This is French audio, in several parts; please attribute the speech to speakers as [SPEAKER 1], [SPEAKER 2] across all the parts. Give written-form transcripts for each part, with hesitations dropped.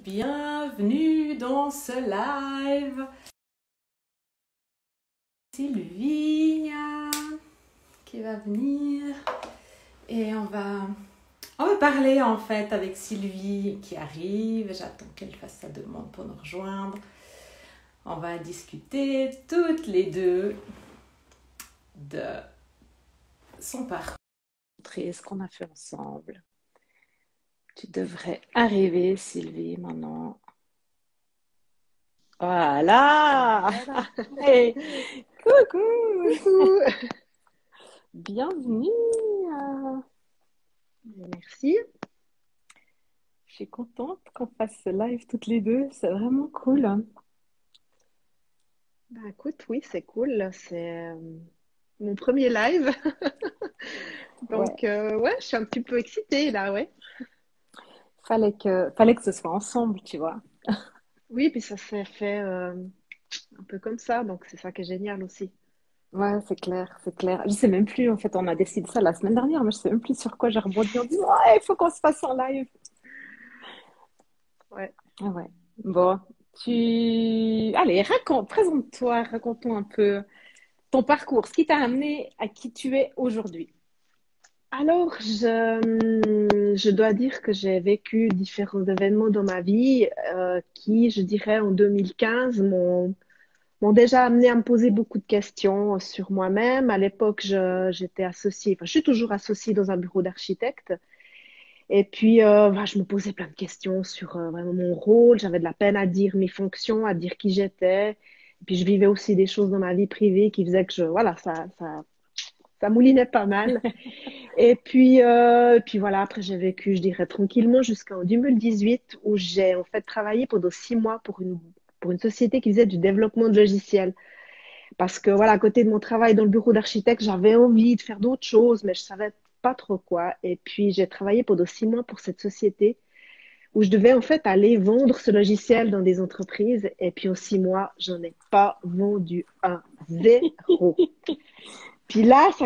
[SPEAKER 1] Bienvenue dans ce live. Sylvie qui va venir et on va parler en fait avec Sylvie qui arrive. J'attends qu'elle fasse sa demande pour nous rejoindre. On va discuter toutes les deux de son parcours et ce qu'on a fait ensemble. Tu devrais arriver, Sylvie, maintenant. Voilà. Hey.
[SPEAKER 2] Coucou.
[SPEAKER 1] Bienvenue.
[SPEAKER 2] Merci.
[SPEAKER 1] Je suis contente qu'on fasse ce live toutes les deux. C'est vraiment cool.
[SPEAKER 2] Bah, écoute, oui, c'est cool. C'est mon premier live. Donc, ouais, je suis un petit peu excitée là, ouais.
[SPEAKER 1] Fallait que ce soit ensemble, tu vois.
[SPEAKER 2] Oui, puis ça s'est fait un peu comme ça, donc c'est ça qui est génial aussi.
[SPEAKER 1] Ouais, c'est clair, c'est clair. Je sais même plus, en fait, on a décidé ça la semaine dernière, mais je sais même plus sur quoi j'ai rebondi en disant, ouais, il faut qu'on se fasse en live.
[SPEAKER 2] Ouais.
[SPEAKER 1] Ah ouais. Bon, allez, présente-toi, raconte-nous un peu ton parcours, ce qui t'a amené à qui tu es aujourd'hui.
[SPEAKER 2] Alors, je dois dire que j'ai vécu différents événements dans ma vie qui, je dirais, en 2015, m'ont déjà amené à me poser beaucoup de questions sur moi-même. À l'époque, j'étais associée, enfin, je suis toujours associée dans un bureau d'architecte. Et puis, bah, je me posais plein de questions sur vraiment mon rôle. J'avais de la peine à dire mes fonctions, à dire qui j'étais. Et puis, je vivais aussi des choses dans ma vie privée qui faisaient que voilà, ça moulinait pas mal. Et puis voilà, après, j'ai vécu, je dirais, tranquillement jusqu'en 2018 où j'ai en fait travaillé pendant 6 mois pour une société qui faisait du développement de logiciels. Parce que voilà, à côté de mon travail dans le bureau d'architecte, j'avais envie de faire d'autres choses, mais je savais pas trop quoi. Et puis j'ai travaillé pendant 6 mois pour cette société où je devais en fait aller vendre ce logiciel dans des entreprises. Et puis en 6 mois, j'en ai pas vendu un, zéro. Puis là, ça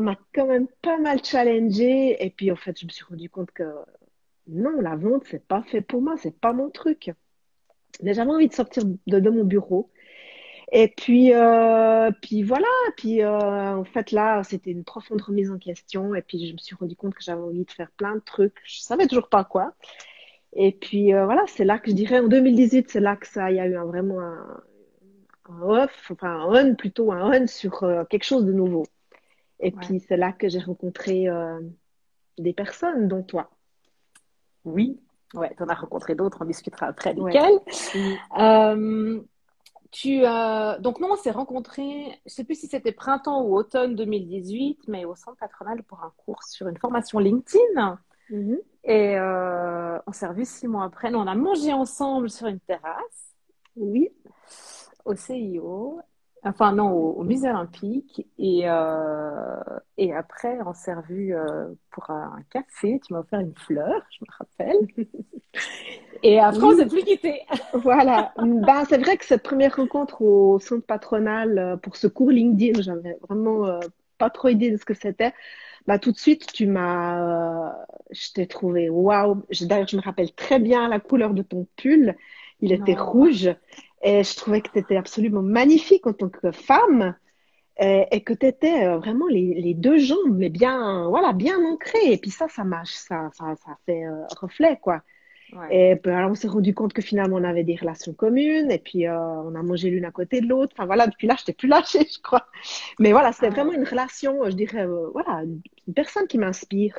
[SPEAKER 2] m'a quand même pas mal challengé. Et puis en fait, je me suis rendu compte que non, la vente, c'est pas fait pour moi, c'est pas mon truc. Mais j'avais envie de sortir de mon bureau. Et puis voilà, puis en fait là, c'était une profonde remise en question. Et puis je me suis rendu compte que j'avais envie de faire plein de trucs. Je savais toujours pas quoi. Et puis voilà, c'est là que je dirais en 2018, c'est là que il y a eu vraiment un off, enfin un on plutôt, un on sur quelque chose de nouveau. Et
[SPEAKER 1] Ouais.
[SPEAKER 2] puis c'est là que j'ai rencontré des personnes, dont toi.
[SPEAKER 1] Oui, ouais, tu en as rencontré d'autres, on discutera après
[SPEAKER 2] Ouais.
[SPEAKER 1] lesquels.
[SPEAKER 2] Mhm.
[SPEAKER 1] Euh, donc, nous, on s'est rencontrés, je ne sais plus si c'était printemps ou automne 2018, mais au centre patronal pour un cours sur une formation LinkedIn.
[SPEAKER 2] Mhm.
[SPEAKER 1] Et on s'est revus 6 mois après. Nous, on a mangé ensemble sur une terrasse
[SPEAKER 2] Oui.
[SPEAKER 1] au CIO, enfin non, au Musée Olympique. Et après, on s'est revus pour un café. Tu m'as offert une fleur, je me rappelle. Et après, on s'est
[SPEAKER 2] Oui,
[SPEAKER 1] plus quittés.
[SPEAKER 2] voilà. Ben, c'est vrai que cette première rencontre au centre patronal pour ce cours LinkedIn, j'avais vraiment pas trop idée de ce que c'était. Bah, tout de suite, je t'ai trouvé waouh. D'ailleurs, je me rappelle très bien la couleur de ton pull. Il était
[SPEAKER 1] Non.
[SPEAKER 2] rouge et je trouvais que tu étais absolument magnifique en tant que femme et que tu étais vraiment les deux jambes, mais bien, voilà, bien ancrées. Et puis ça fait reflet, quoi.
[SPEAKER 1] Ouais.
[SPEAKER 2] Et puis, alors, on s'est rendu compte que finalement, on avait des relations communes, et puis on a mangé l'une à côté de l'autre. Enfin voilà, depuis là, je t'ai plus lâché, je crois. Mais voilà, c'était
[SPEAKER 1] Ah
[SPEAKER 2] vraiment une
[SPEAKER 1] ouais.
[SPEAKER 2] relation, je dirais, voilà, une personne qui m'inspire.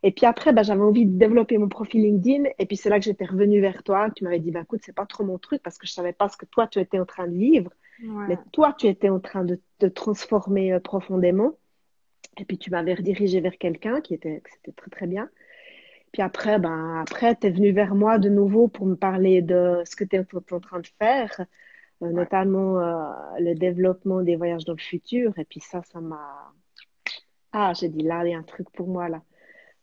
[SPEAKER 2] Et puis après, bah, j'avais envie de développer mon profil LinkedIn, et puis c'est là que j'étais revenue vers toi. Tu m'avais dit, bah, écoute, c'est pas trop mon truc, parce que je savais pas ce que toi, tu étais en train de vivre, mais
[SPEAKER 1] Ouais.
[SPEAKER 2] toi, tu étais en train de te transformer profondément. Et puis tu m'avais redirigé vers quelqu'un que c'était très très bien. Puis après, tu es venu vers moi de nouveau pour me parler de ce que tu es en train de faire,
[SPEAKER 1] Ouais.
[SPEAKER 2] notamment le développement des voyages dans le futur. Et puis ça m'a... Ah, j'ai dit là, il y a un truc pour moi là.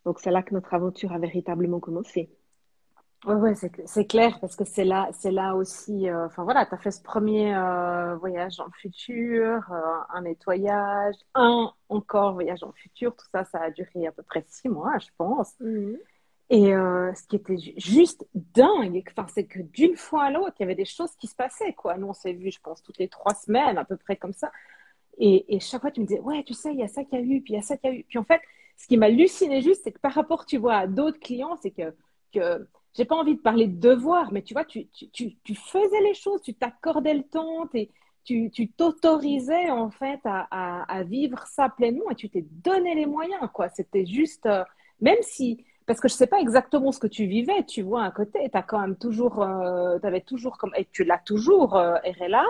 [SPEAKER 2] Donc c'est là que notre aventure a véritablement commencé.
[SPEAKER 1] Ouais, ouais, c'est clair parce que c'est là aussi. Enfin voilà, tu as fait ce premier voyage dans le futur, un nettoyage, un encore voyage dans le futur. Tout ça, ça a duré à peu près 6 mois, je pense.
[SPEAKER 2] Mhm.
[SPEAKER 3] Et ce qui était juste dingue, enfin, c'est que d'une fois à l'autre, il y avait des choses qui se passaient, quoi. Nous, on s'est vus, je pense, toutes les 3 semaines, à peu près comme ça. Et chaque fois, tu me disais, ouais, tu sais, il y a ça qui a eu, puis il y a ça qui a eu. Puis en fait, ce qui m'hallucinait juste, c'est que par rapport, tu vois, à d'autres clients, c'est que j'ai pas envie de parler de devoir, mais tu vois, tu faisais les choses, tu t'accordais le temps, tu t'autorisais en fait à vivre ça pleinement et tu t'es donné les moyens, quoi. C'était juste, même si, parce que je sais pas exactement ce que tu vivais, tu vois, à côté, tu as quand même toujours, t'avais toujours, comme, et tu l'as toujours, RLA.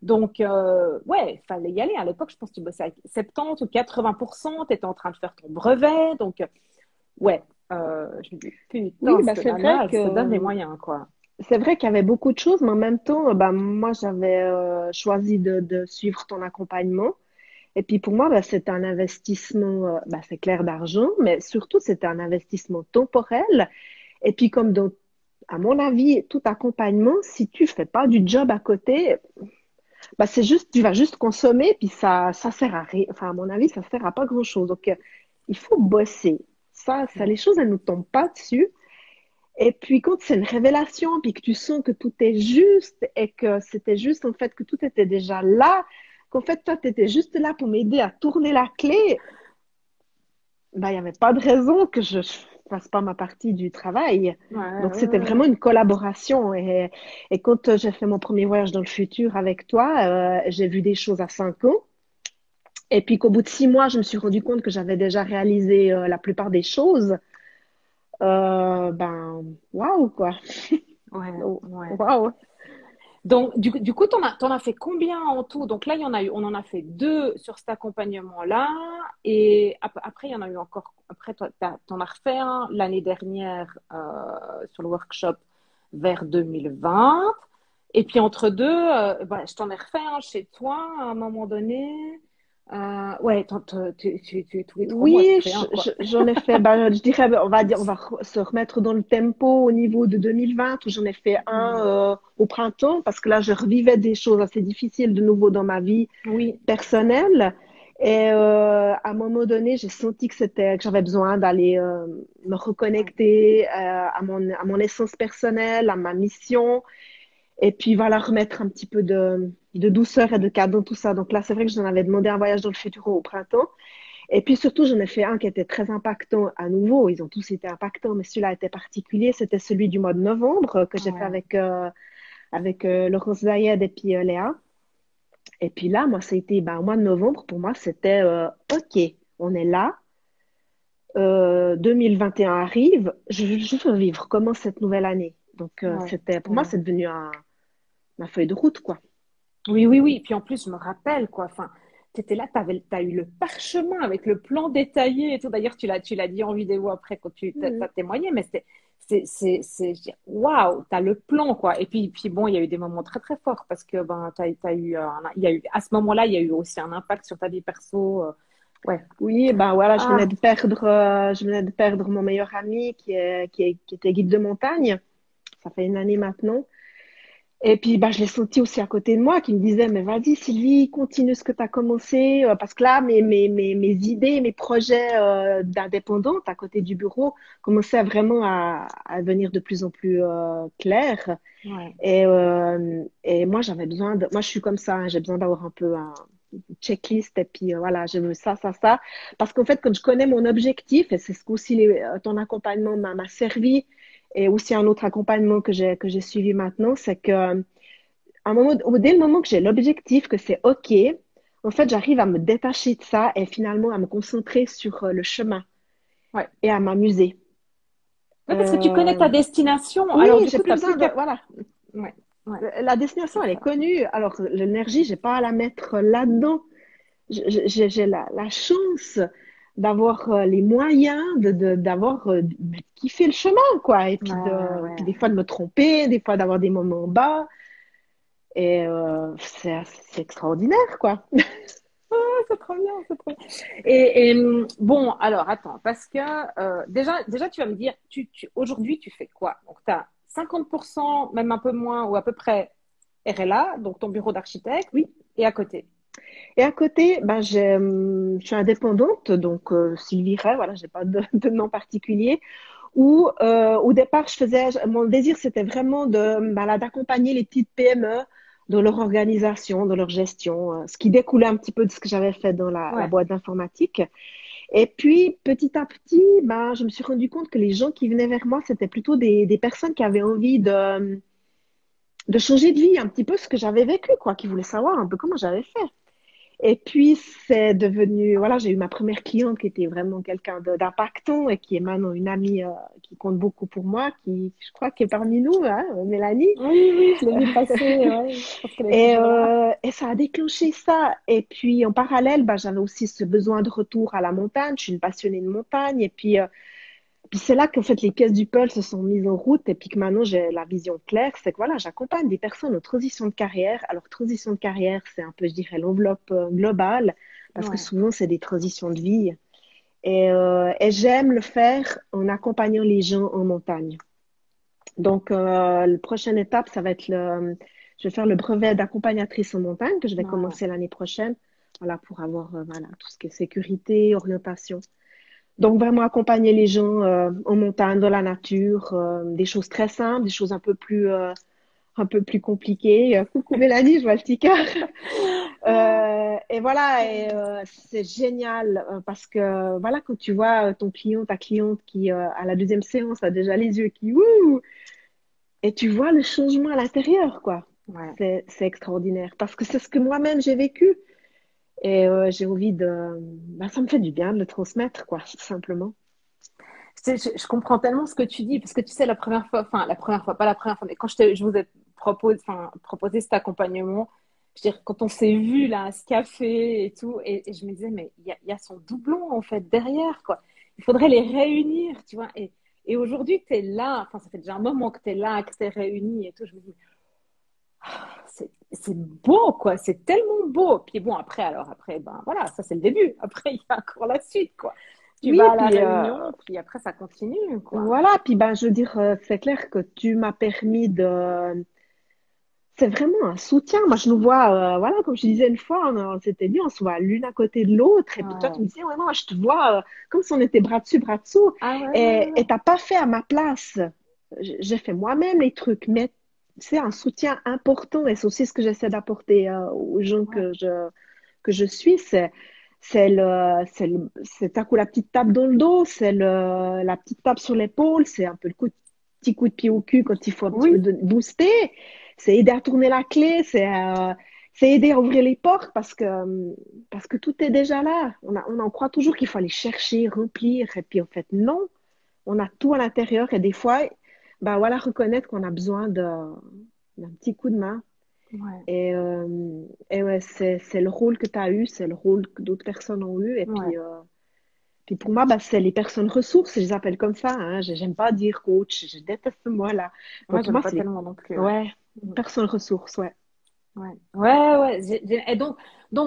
[SPEAKER 3] Donc, ouais, il fallait y aller. À l'époque, je pense que tu bossais avec 70 ou 80%, tu étais en train de faire ton brevet. Donc, ouais, je me dis,
[SPEAKER 2] Oui,
[SPEAKER 3] putain,
[SPEAKER 2] bah,
[SPEAKER 3] cette nana, elle se donne les moyens, quoi.
[SPEAKER 2] c'est vrai qu'il y avait beaucoup de choses, mais en même temps, bah, moi, j'avais choisi de suivre ton accompagnement. Et puis pour moi, bah, c'est un investissement, bah, c'est clair d'argent, mais surtout, c'est un investissement temporel. Et puis comme dans, à mon avis, tout accompagnement, si tu fais pas du job à côté, bah, c'est juste, tu vas juste consommer, puis ça sert à rien. Enfin, à mon avis, ça sert à pas grand-chose. Donc, il faut bosser. Les choses, elles nous tombent pas dessus. Et puis, quand c'est une révélation, puis que tu sens que tout est juste et que c'était juste, en fait, que tout était déjà là, qu'en fait, toi, tu étais juste là pour m'aider à tourner la clé, bah, il n'y avait pas de raison que je fasse pas ma partie du travail.
[SPEAKER 3] Ouais,
[SPEAKER 2] Donc,
[SPEAKER 3] ouais,
[SPEAKER 2] c'était
[SPEAKER 3] ouais.
[SPEAKER 2] vraiment une collaboration. Et quand j'ai fait mon premier voyage dans le futur avec toi, j'ai vu des choses à 5 ans. Et puis qu'au bout de 6 mois, je me suis rendu compte que j'avais déjà réalisé la plupart des choses. Ben, waouh, quoi.
[SPEAKER 3] Ouais, ouais.
[SPEAKER 2] Waouh.
[SPEAKER 3] Donc, du coup, t'en as fait combien en tout? Donc là, il y en a eu, on en a fait deux sur cet accompagnement-là. Et après, il y en a eu encore. Après, toi, t'en as refait un l'année dernière sur le workshop vers 2020. Et puis entre deux, bah, je t'en ai refait un chez toi à un moment donné. Ouais, tous les 3 mois, t'en
[SPEAKER 2] Oui,
[SPEAKER 3] fais un, quoi.
[SPEAKER 2] j'en ai fait, ben, je dirais, on va dire, se remettre dans le tempo au niveau de 2020, où j'en ai fait un
[SPEAKER 3] Hmm.
[SPEAKER 2] au printemps, parce que là, je revivais des choses assez difficiles de nouveau dans ma vie
[SPEAKER 3] Oui.
[SPEAKER 2] personnelle. Et à un moment donné, j'ai senti que j'avais besoin d'aller me
[SPEAKER 3] Ouais.
[SPEAKER 2] reconnecter à mon essence personnelle, à ma mission. Et puis voilà, remettre un petit peu de douceur et de cadre dans tout ça. Donc là, c'est vrai que j'en avais demandé un voyage dans le futur au printemps. Et puis surtout, j'en ai fait un qui était très impactant à nouveau. Ils ont tous été impactants, mais celui-là était particulier. C'était celui du mois de novembre que j'ai fait
[SPEAKER 3] Ouais.
[SPEAKER 2] avec Laurence Zayed et puis Léa. Et puis là, moi, ça a été, ben, au mois de novembre, pour moi, c'était OK, on est là. 2021 arrive. Je veux vivre comment cette nouvelle année. Donc,
[SPEAKER 3] Ouais.
[SPEAKER 2] pour moi,
[SPEAKER 3] Ouais.
[SPEAKER 2] c'est devenu ma feuille de route, quoi.
[SPEAKER 3] Oui, oui, oui. Puis en plus, je me rappelle, quoi. Enfin, tu étais là, t'as eu le parchemin avec le plan détaillé et tout. D'ailleurs, tu l'as dit en vidéo après quand t'as
[SPEAKER 2] Mhm.
[SPEAKER 3] témoigné, mais je dis, waouh, t'as le plan, quoi. Et puis bon, il y a eu des moments très, très forts parce que, ben, t'as eu, il y a eu, à ce moment-là, il y a eu aussi un impact sur ta vie perso. Ouais.
[SPEAKER 2] Oui, ben voilà,
[SPEAKER 3] Ah,
[SPEAKER 2] je venais de perdre mon meilleur ami qui était guide de montagne. Ça fait une année maintenant. Et puis, bah, je l'ai senti aussi à côté de moi qui me disait, mais vas-y, Sylvie, continue ce que tu as commencé. Parce que là, mes idées, mes projets d'indépendante à côté du bureau commençaient vraiment à devenir de plus en plus clairs.
[SPEAKER 3] ouais.
[SPEAKER 2] Et moi, moi, je suis comme ça, hein, j'ai besoin d'avoir un peu une checklist. Et puis, voilà, je veux ça, ça, ça. Parce qu'en fait, quand je connais mon objectif, et c'est ce qu'aussi ton accompagnement m'a servi, et aussi un autre accompagnement que j'ai suivi maintenant, c'est que dès le moment que j'ai l'objectif, que c'est OK, en fait, j'arrive à me détacher de ça et finalement à me concentrer sur le chemin
[SPEAKER 3] Ouais.
[SPEAKER 2] et à m'amuser.
[SPEAKER 3] Ouais, parce que tu connais ta destination.
[SPEAKER 2] Oui,
[SPEAKER 3] Alors, du
[SPEAKER 2] j'ai
[SPEAKER 3] coup,
[SPEAKER 2] plus
[SPEAKER 3] t'as plus
[SPEAKER 2] besoin de,
[SPEAKER 3] qu'à.
[SPEAKER 2] voilà.
[SPEAKER 3] Ouais. Ouais.
[SPEAKER 2] La destination,
[SPEAKER 3] C'est
[SPEAKER 2] elle est
[SPEAKER 3] ça.
[SPEAKER 2] connue. Alors, l'énergie, j'ai pas à la mettre là-dedans. J'ai la chance d'avoir les moyens d'avoir kiffé le chemin, quoi. Et
[SPEAKER 3] Ouais,
[SPEAKER 2] puis
[SPEAKER 3] ouais.
[SPEAKER 2] des fois de me tromper, des fois d'avoir des moments bas. Et c'est extraordinaire, quoi.
[SPEAKER 3] C'est trop bien, c'est trop bien. Et bon, alors attends, parce que déjà, tu vas me dire, aujourd'hui, tu fais quoi? Donc, tu as 50%, même un peu moins, ou à peu près RLA, donc ton bureau d'architecte,
[SPEAKER 2] Oui.
[SPEAKER 3] et à côté.
[SPEAKER 2] Et à côté, ben, je suis indépendante, donc Sylvie Ray, voilà, j'ai pas de nom particulier. Où au départ, mon désir, c'était vraiment ben là, d'accompagner les petites PME dans leur organisation, dans leur gestion, ce qui découlait un petit peu de ce que j'avais fait dans la
[SPEAKER 3] Ouais,
[SPEAKER 2] boîte d'informatique. Et puis, petit à petit, ben, je me suis rendu compte que les gens qui venaient vers moi, c'était plutôt des personnes qui avaient envie de changer de vie, un petit peu ce que j'avais vécu, quoi, qui voulaient savoir un peu comment j'avais fait. Et puis, c'est devenu, voilà, j'ai eu ma première cliente qui était vraiment quelqu'un d'impactant et qui est maintenant une amie qui compte beaucoup pour moi, qui, je crois, qui est parmi nous, hein, Mélanie.
[SPEAKER 3] oui, oui, je l'ai vu passer, ouais. Je pense qu'elle est toujours là.
[SPEAKER 2] Et ça a déclenché ça. Et puis, en parallèle, bah, j'avais aussi ce besoin de retour à la montagne. Je suis une passionnée de montagne. Et puis c'est là qu'en fait, les pièces du puzzle se sont mises en route. Et puis que maintenant, j'ai la vision claire. C'est que voilà, j'accompagne des personnes en transition de carrière. Alors, transition de carrière, c'est un peu, je dirais, l'enveloppe globale. Parce que
[SPEAKER 3] Ouais,
[SPEAKER 2] souvent, c'est des transitions de vie. Et j'aime le faire en accompagnant les gens en montagne. Donc, la prochaine étape, ça va être je vais faire le brevet d'accompagnatrice en montagne que je vais
[SPEAKER 3] ouais,
[SPEAKER 2] commencer l'année prochaine. Voilà, pour avoir voilà, tout ce qui est sécurité, orientation. Donc, vraiment accompagner les gens en montagne, dans la nature, des choses très simples, des choses un peu plus compliquées. Coucou Mélanie, je vois le petit cœur. Et voilà, c'est génial parce que voilà, quand tu vois ton client, ta cliente qui à la deuxième séance a déjà les yeux qui ouh, et tu vois le changement à l'intérieur, quoi.
[SPEAKER 3] ouais.
[SPEAKER 2] C'est extraordinaire parce que c'est ce que moi-même j'ai vécu et j'ai envie bah, ça me fait du bien de le transmettre, quoi, simplement.
[SPEAKER 3] Je comprends tellement ce que tu dis, parce que tu sais, la première fois, pas la première fois, mais quand je vous ai proposé cet accompagnement, je veux dire, quand on s'est vu là à ce café et tout, et je me disais, mais il y a son doublon en fait derrière, quoi. Il faudrait les réunir, tu vois. Et aujourd'hui, tu es là, enfin, ça fait déjà un moment que tu es là, que tu es réunis et tout. Je me dis, c'est beau, quoi, c'est tellement beau. Puis bon, après, ben voilà, ça c'est le début. Après, il y a encore la suite, quoi. Tu
[SPEAKER 2] Oui,
[SPEAKER 3] vas à la
[SPEAKER 2] puis
[SPEAKER 3] réunion, puis après, ça continue, quoi.
[SPEAKER 2] voilà, puis ben je veux dire, c'est clair que tu m'as permis c'est vraiment un soutien. Moi, je nous vois, voilà, comme je disais une fois, on s'était dit, on se voit l'une à côté de l'autre. Et puis toi, tu
[SPEAKER 3] Ouais.
[SPEAKER 2] me disais, ouais, non, je te vois comme si on était bras dessus, bras dessous.
[SPEAKER 3] Ah ouais, ouais, ouais,
[SPEAKER 2] Et
[SPEAKER 3] ouais.
[SPEAKER 2] t'as pas fait à ma place. J'ai fait moi-même les trucs, mais c'est un soutien important. Et c'est aussi ce que j'essaie d'apporter aux gens
[SPEAKER 3] Ouais,
[SPEAKER 2] que je suis. C'est un coup la petite tape dans le dos, la petite tape sur l'épaule, c'est un peu petit coup de pied au cul quand il faut un petit peu
[SPEAKER 3] oui,
[SPEAKER 2] booster. C'est aider à tourner la clé, c'est aider à ouvrir les portes parce que tout est déjà là. On en croit toujours qu'il faut aller chercher, remplir, et puis en fait, non, on a tout à l'intérieur et des fois, bah voilà, reconnaître qu'on a besoin d'un petit coup de main.
[SPEAKER 3] ouais,
[SPEAKER 2] Et, et ouais, c'est le rôle que tu as eu, c'est le rôle que d'autres personnes ont eu. Et
[SPEAKER 3] ouais.
[SPEAKER 2] puis pour moi, bah, c'est les personnes ressources, je les appelle comme ça. Hein. J'aime pas dire coach, je déteste ce mot-là.
[SPEAKER 3] Moi,
[SPEAKER 2] Donc pour
[SPEAKER 3] j'aime
[SPEAKER 2] moi,
[SPEAKER 3] pas
[SPEAKER 2] c'est
[SPEAKER 3] tellement non plus, ouais.
[SPEAKER 2] ouais,
[SPEAKER 3] Mm.
[SPEAKER 2] personnes ressources, ouais.
[SPEAKER 3] Ouais, ouais, ouais. Et donc,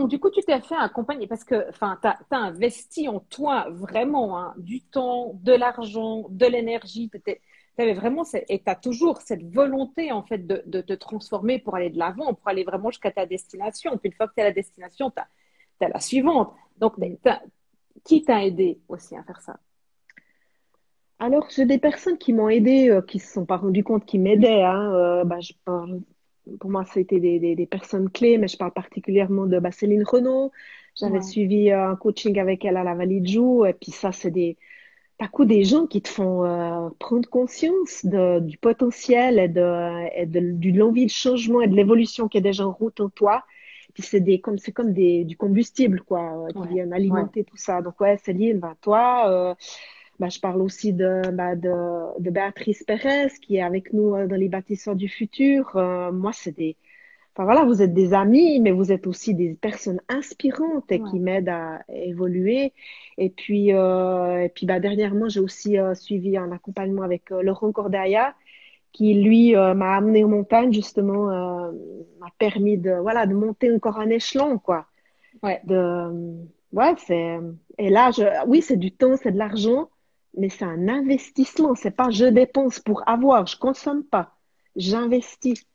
[SPEAKER 3] du coup, tu t'es fait accompagner parce que, enfin, t'as investi en toi vraiment, hein, du temps, de l'argent, de l'énergie. T'avais vraiment, et t'as toujours cette volonté, en fait, de te transformer pour aller de l'avant, pour aller vraiment jusqu'à ta destination. Puis une fois que t'es à la destination, t'as la suivante. Donc,
[SPEAKER 2] Mm.
[SPEAKER 3] qui t'a aidé aussi à faire ça?
[SPEAKER 2] Alors, j'ai des personnes qui m'ont aidé, qui se sont pas rendues compte qu'ils m'aidaient. Hein. Bah, pour moi, c'était des personnes clés, mais je parle particulièrement de bah, Céline Renaud. J'avais
[SPEAKER 3] Ouais,
[SPEAKER 2] suivi un coaching avec elle à la Vallée de Joux. Et puis ça, t'as coup des gens qui te font prendre conscience du potentiel de l'envie de changement et de l'évolution qui est déjà en route en toi. Puis c'est comme du combustible, quoi, qui
[SPEAKER 3] ouais,
[SPEAKER 2] viennent
[SPEAKER 3] ouais,
[SPEAKER 2] alimenter tout ça. Donc ouais, Céline, bah, toi, bah, je parle aussi de Béatrice Pérez qui est avec nous dans les bâtisseurs du futur. Moi, enfin voilà, vous êtes des amis, mais vous êtes aussi des personnes inspirantes et qui
[SPEAKER 3] ouais.
[SPEAKER 2] m'aident à évoluer. Et puis bah, dernièrement, j'ai aussi suivi un accompagnement avec Laurent Cordaia qui, lui, m'a amené en montagne, justement, m'a permis voilà, de monter encore un échelon, quoi.
[SPEAKER 3] Ouais.
[SPEAKER 2] De, ouais, et là, oui, c'est du temps, c'est de l'argent, mais c'est un investissement. C'est pas je dépense pour avoir, je consomme pas, j'investis.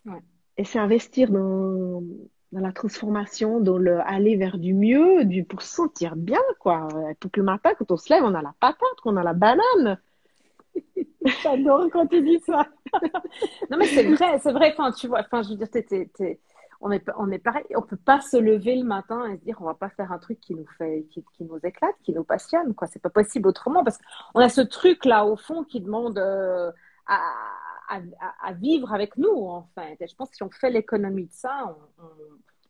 [SPEAKER 3] Ouais.
[SPEAKER 2] Et c'est investir dans la transformation, dans le aller vers du mieux, pour se sentir bien, quoi. Pour que le matin, quand on se lève, on a la patate, qu'on a la banane.
[SPEAKER 3] J'adore quand tu dis ça. Non, mais c'est vrai. Enfin, tu vois, enfin, je veux dire, on est pareil. On peut pas se lever le matin et se dire, on va pas faire un truc qui nous fait, qui nous éclate, qui nous passionne, quoi. C'est pas possible autrement parce qu'on a ce truc là au fond qui demande à, à vivre avec nous, en fait. Et je pense que si on fait l'économie de ça,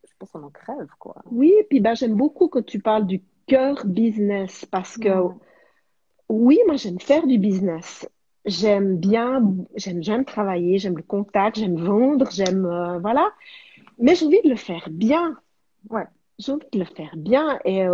[SPEAKER 3] je pense qu'on en crève, quoi.
[SPEAKER 2] Oui, et puis bah, j'aime beaucoup quand tu parles du cœur business parce que
[SPEAKER 3] Ouais,
[SPEAKER 2] oui, moi j'aime faire du business. J'aime bien, j'aime travailler, j'aime le contact, j'aime vendre, voilà. Mais j'ai envie de le faire bien.
[SPEAKER 3] ouais,
[SPEAKER 2] J'ai envie de le faire bien et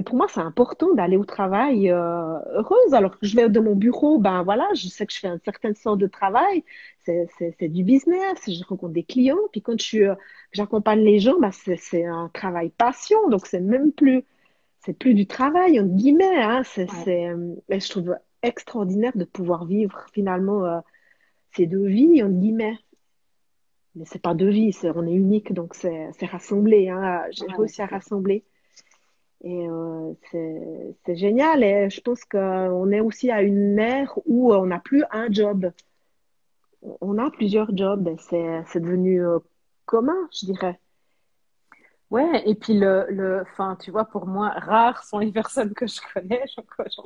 [SPEAKER 2] pour moi, c'est important d'aller au travail heureuse. Alors que je vais dans mon bureau, ben voilà, je sais que je fais une certaine sorte de travail. C'est du business, je rencontre des clients. Puis quand que j'accompagne les gens, ben c'est un travail passion. Donc c'est plus du travail, entre guillemets. Hein.
[SPEAKER 3] ouais.
[SPEAKER 2] Mais je trouve extraordinaire de pouvoir vivre finalement ces deux vies, entre guillemets. Mais c'est pas deux vies, on est unique, donc c'est rassemblé. Hein. J'ai
[SPEAKER 3] Ouais,
[SPEAKER 2] réussi
[SPEAKER 3] c'est
[SPEAKER 2] à
[SPEAKER 3] clair.
[SPEAKER 2] rassembler. Et c'est génial. Et je pense qu'on est aussi à une ère où on n'a plus un job. On a plusieurs jobs. Et c'est devenu commun, je dirais.
[SPEAKER 3] Ouais, et puis enfin, tu vois, pour moi, rares sont les personnes que je connais, j'en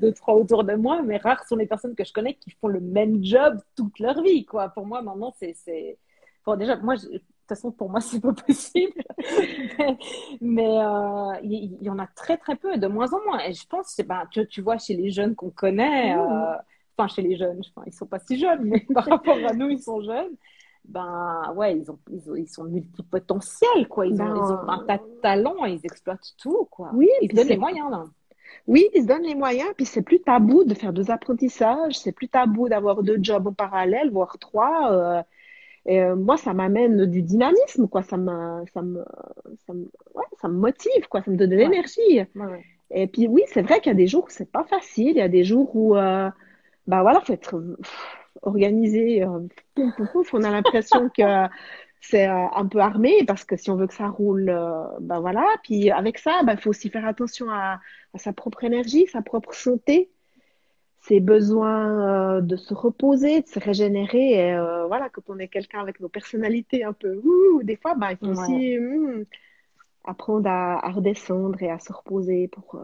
[SPEAKER 3] deux, trois autour de moi, mais rares sont les personnes que je connais qui font le même job toute leur vie, quoi. Pour moi, maintenant, bon, déjà, moi, de toute façon, pour moi, c'est pas possible. Mais il y en a très, très peu, de moins en moins. Et je pense, ben, tu vois, chez les jeunes qu'on connaît,
[SPEAKER 2] Mhm.
[SPEAKER 3] enfin, chez les jeunes, enfin, ils sont pas si jeunes, mais par rapport à nous, ils sont jeunes. Ben ouais, ils sont multipotentiels, quoi. Ils ont un tas de
[SPEAKER 2] Ben,
[SPEAKER 3] talents et ils exploitent tout, quoi.
[SPEAKER 2] oui,
[SPEAKER 3] Ils se
[SPEAKER 2] puis
[SPEAKER 3] donnent les moyens, là.
[SPEAKER 2] oui, ils se donnent les moyens, puis c'est plus tabou de faire deux apprentissages, c'est plus tabou d'avoir deux jobs en parallèle, voire trois. Moi, ça m'amène du dynamisme, quoi. Ça me motive, quoi. Ça me donne de
[SPEAKER 3] Ouais,
[SPEAKER 2] l'énergie.
[SPEAKER 3] ouais, ouais.
[SPEAKER 2] Et puis oui, c'est vrai qu'il y a des jours où c'est pas facile. Il y a des jours où, bah voilà, faut être organisé. Poum, poum, pouf. On a l'impression que c'est un peu armé parce que si on veut que ça roule, bah voilà. Puis avec ça, bah, il faut aussi faire attention à sa propre énergie, sa propre santé, ses besoins de se reposer, de se régénérer. Et voilà, quand on est quelqu'un avec nos personnalités un peu, des fois, bah, il faut
[SPEAKER 3] Ouais.
[SPEAKER 2] aussi apprendre à redescendre et à se reposer pour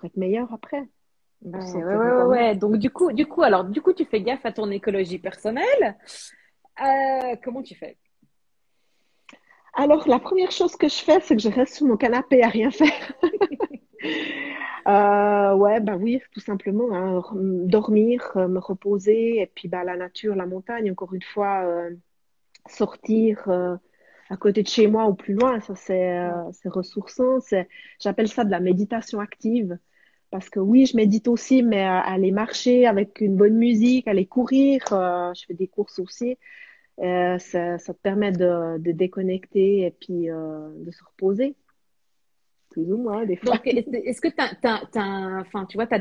[SPEAKER 2] être meilleur après,
[SPEAKER 3] Ouais,
[SPEAKER 2] pour se
[SPEAKER 3] ouais,
[SPEAKER 2] sentir
[SPEAKER 3] ouais,
[SPEAKER 2] encore mieux.
[SPEAKER 3] ouais. Donc, alors, du coup, tu fais gaffe à ton écologie personnelle. Comment tu fais?
[SPEAKER 2] Alors, la première chose que je fais, c'est que je reste sur mon canapé à rien faire. Ouais, bah oui, tout simplement, hein, dormir, me reposer, et puis bah, la nature, la montagne, encore une fois, sortir à côté de chez moi ou plus loin, ça
[SPEAKER 3] Ouais,
[SPEAKER 2] c'est ressourçant. J'appelle ça de la méditation active. Parce que oui, je médite aussi, mais aller marcher avec une bonne musique, aller courir, je fais des courses aussi. Ça te permet de déconnecter et puis de se reposer, plus ou moins des fois.
[SPEAKER 3] donc, est-ce que enfin, tu vois, t'as